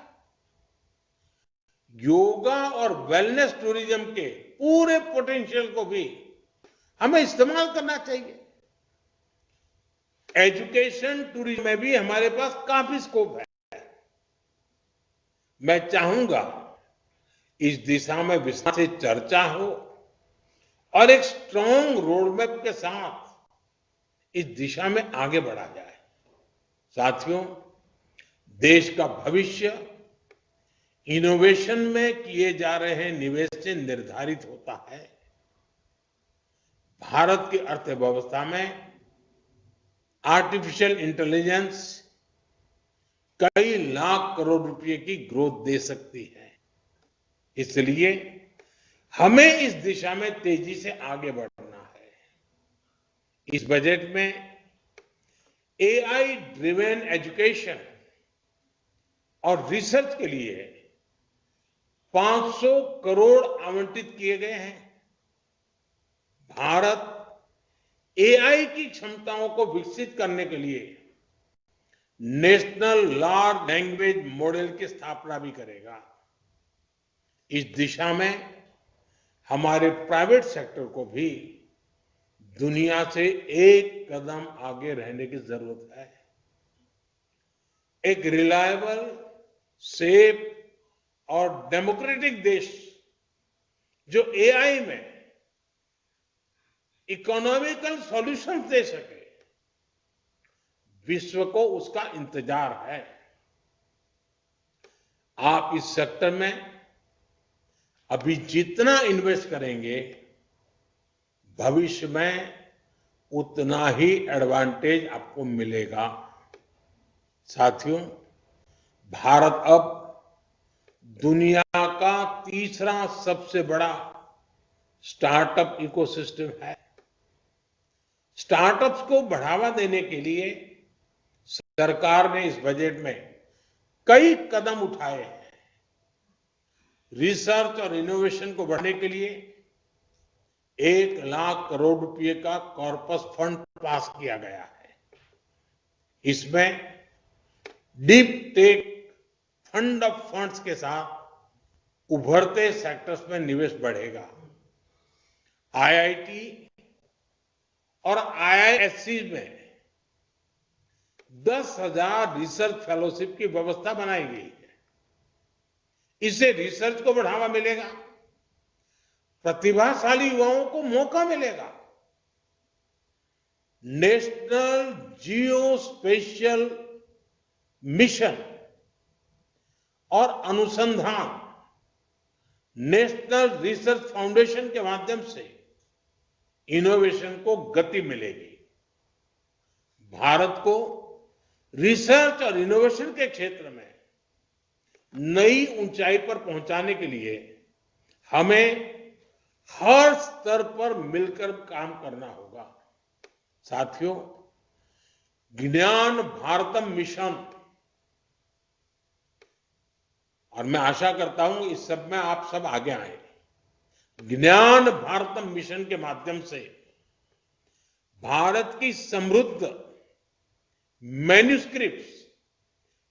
योगा और वेलनेस टूरिज्म के पूरे पोटेंशियल को भी हमें इस्तेमाल करना चाहिए। एजुकेशन टूरिज्म में भी हमारे पास काफी स्कोप है। मैं चाहूंगा इस दिशा में विस्तार से चर्चा हो और एक स्ट्रांग रोड मैप के साथ इस दिशा में आगे बढ़ा जाए। साथियों, देश का भविष्य इनोवेशन में किए जा रहे निवेश से निर्धारित होता है। भारत की अर्थव्यवस्था में आर्टिफिशियल इंटेलिजेंस कई लाख करोड़ रुपए की ग्रोथ दे सकती है। इसलिए हमें इस दिशा में तेजी से आगे बढ़ना है। इस बजट में एआई ड्रिवेन एजुकेशन और रिसर्च के लिए 500 करोड़ आवंटित किए गए हैं। भारत एआई की क्षमताओं को विकसित करने के लिए नेशनल लार्ज लैंग्वेज मॉडल की स्थापना भी करेगा। इस दिशा में हमारे प्राइवेट सेक्टर को भी दुनिया से एक कदम आगे रहने की जरूरत है। एक रिलायबल, सेफ और डेमोक्रेटिक देश जो एआई में इकोनॉमिकल सॉल्यूशंस दे सके, विश्व को उसका इंतजार है। आप इस सेक्टर में अभी जितना इन्वेस्ट करेंगे, भविष्य में उतना ही एडवांटेज आपको मिलेगा। साथियों, भारत अब दुनिया का तीसरा सबसे बड़ा स्टार्टअप इकोसिस्टम है। स्टार्टअप्स को बढ़ावा देने के लिए सरकार ने इस बजट में कई कदम उठाए हैं। रिसर्च और इनोवेशन को बढ़ाने के लिए 1 लाख करोड़ रुपए का कॉर्पस फंड पास किया गया है। इसमें deep tech fund of funds के साथ उभरते सेक्टर्स में निवेश बढ़ेगा। आईआईटी और आईआईएससी में 10,000 रिसर्च फेलोशिप की व्यवस्था बनाई गई है। इससे रिसर्च को बढ़ावा मिलेगा, प्रतिभाशाली युवाओं को मौका मिलेगा। नेशनल जियोस्पेशियल मिशन और अनुसंधान नेशनल रिसर्च फाउंडेशन के माध्यम से इनोवेशन को गति मिलेगी। भारत को रिसर्च और इनोवेशन के क्षेत्र में नई ऊंचाई पर पहुंचाने के लिए हमें हर स्तर पर मिलकर काम करना होगा। साथियों, ज्ञान भारतम मिशन, और मैं आशा करता हूं इस सब में आप सब आगे आए। ज्ञान भारतम मिशन के माध्यम से भारत की समृद्ध मैन्युस्क्रिप्ट्स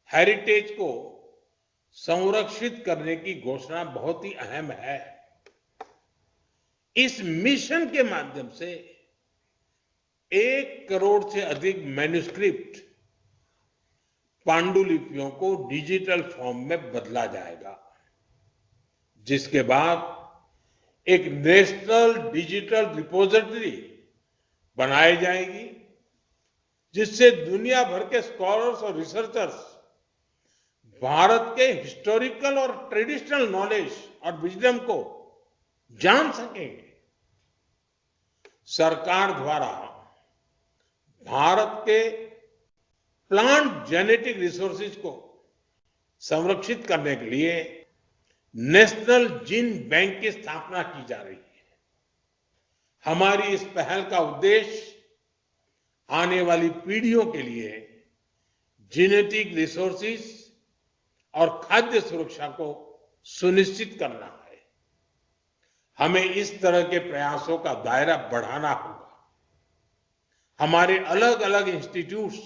हेरिटेज को संरक्षित करने की घोषणा बहुत ही अहम है। इस मिशन के माध्यम से 1 करोड़ से अधिक मैन्युस्क्रिप्ट पांडुलिपियों को डिजिटल फॉर्म में बदला जाएगा, जिसके बाद एक नेशनल डिजिटल रिपोजिटरी बनाई जाएगी, जिससे दुनिया भर के स्कॉलर्स और रिसर्चर्स भारत के हिस्टोरिकल और ट्रेडिशनल नॉलेज और विजडम को जान सकेंगे। सरकार द्वारा भारत के प्लांट जेनेटिक रिसोर्सेज को संरक्षित करने के लिए नेशनल जीन बैंक की स्थापना की जा रही है। हमारी इस पहल का उद्देश्य आने वाली पीढ़ियों के लिए जेनेटिक रिसोर्सेज और खाद्य सुरक्षा को सुनिश्चित करना है। हमें इस तरह के प्रयासों का दायरा बढ़ाना होगा। हमारे अलग अलग इंस्टीट्यूट्स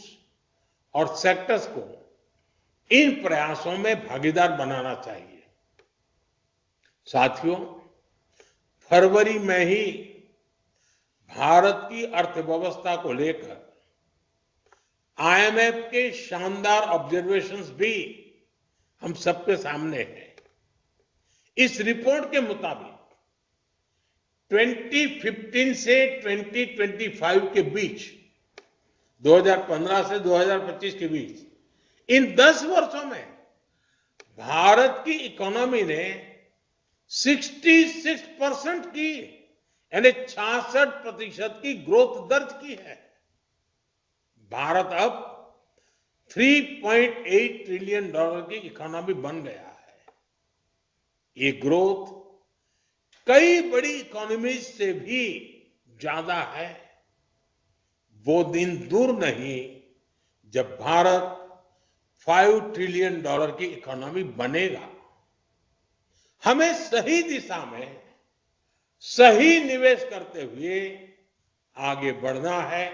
और सेक्टर्स को इन प्रयासों में भागीदार बनाना चाहिए। साथियों, फरवरी में ही भारत की अर्थव्यवस्था को लेकर आईएमएफ के शानदार ऑब्जर्वेशंस भी हम सबके सामने हैं। इस रिपोर्ट के मुताबिक 2015 से 2025 के बीच, 2015 से 2025 के बीच, इन 10 वर्षों में भारत की इकोनॉमी ने 66% की, यानी 66% की ग्रोथ दर्ज की है। भारत अब $3.8 ट्रिलियन की इकोनॉमी बन गया है। ये ग्रोथ कई बड़ी इकोनॉमीज से भी ज्यादा है। वो दिन दूर नहीं जब भारत $5 ट्रिलियन की इकोनॉमी बनेगा। हमें सही दिशा में सही निवेश करते हुए आगे बढ़ना है,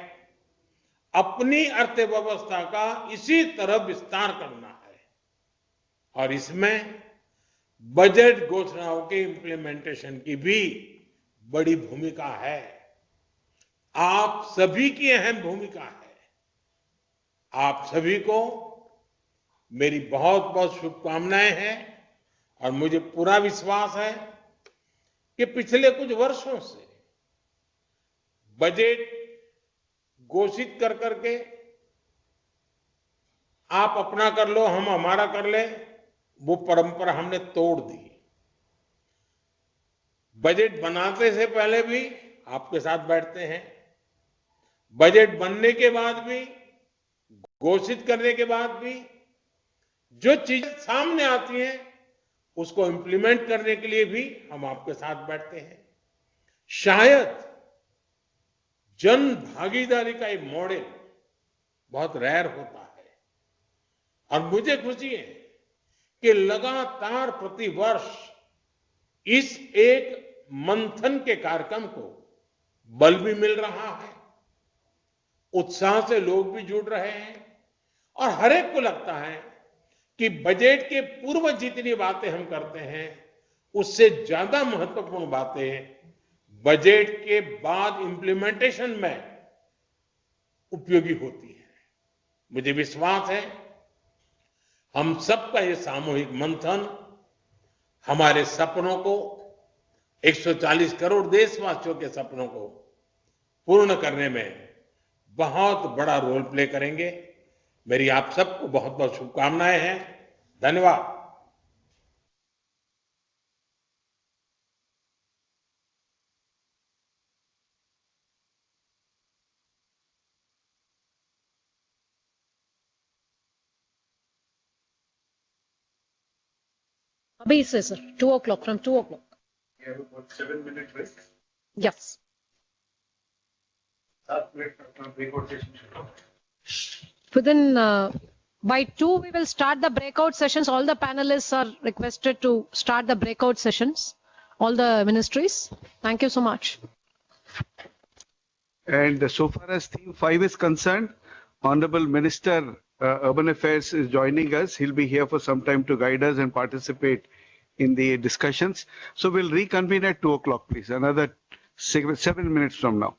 अपनी अर्थव्यवस्था का इसी तरह विस्तार करना है और इसमें बजट घोषणाओं के इंप्लीमेंटेशन की भी बड़ी भूमिका है। आप सभी की अहम भूमिका है। आप सभी को मेरी बहुत बहुत शुभकामनाएं हैं और मुझे पूरा विश्वास है कि पिछले कुछ वर्षों से बजट घोषित कर करके आप अपना कर लो, हम हमारा कर ले, वो परंपरा हमने तोड़ दी। बजट बनाते से पहले भी आपके साथ बैठते हैं, बजट बनने के बाद भी, घोषित करने के बाद भी जो चीजें सामने आती हैं उसको इंप्लीमेंट करने के लिए भी हम आपके साथ बैठते हैं। शायद जन भागीदारी का एक मॉडल बहुत रेयर होता है और मुझे खुशी है कि लगातार प्रतिवर्ष इस एक मंथन के कार्यक्रम को बल भी मिल रहा है, उत्साह से लोग भी जुड़ रहे हैं और हर एक को लगता है कि बजट के पूर्व जितनी बातें हम करते हैं उससे ज्यादा महत्वपूर्ण बातें बजट के बाद इंप्लीमेंटेशन में उपयोगी होती है। मुझे विश्वास है हम सबका ये सामूहिक मंथन हमारे सपनों को, 140 करोड़ देशवासियों के सपनों को पूर्ण करने में बहुत बड़ा रोल प्ले करेंगे। मेरी आप सबको बहुत बहुत शुभकामनाएं हैं। धन्यवाद। Abhi se sir, 2 o'clock, from 2 o'clock. We have about 7-minute break. Yes. 7 minute breakout session. Within, by 2, we will start the breakout sessions. All the panelists are requested to start the breakout sessions. All the ministries. Thank you so much. And so far as theme 5 is concerned, Honorable Minister Urban Affairs is joining us. He'll be here for some time to guide us and participate in the discussions. So we'll reconvene at 2 o'clock, please. Another 7 minutes from now.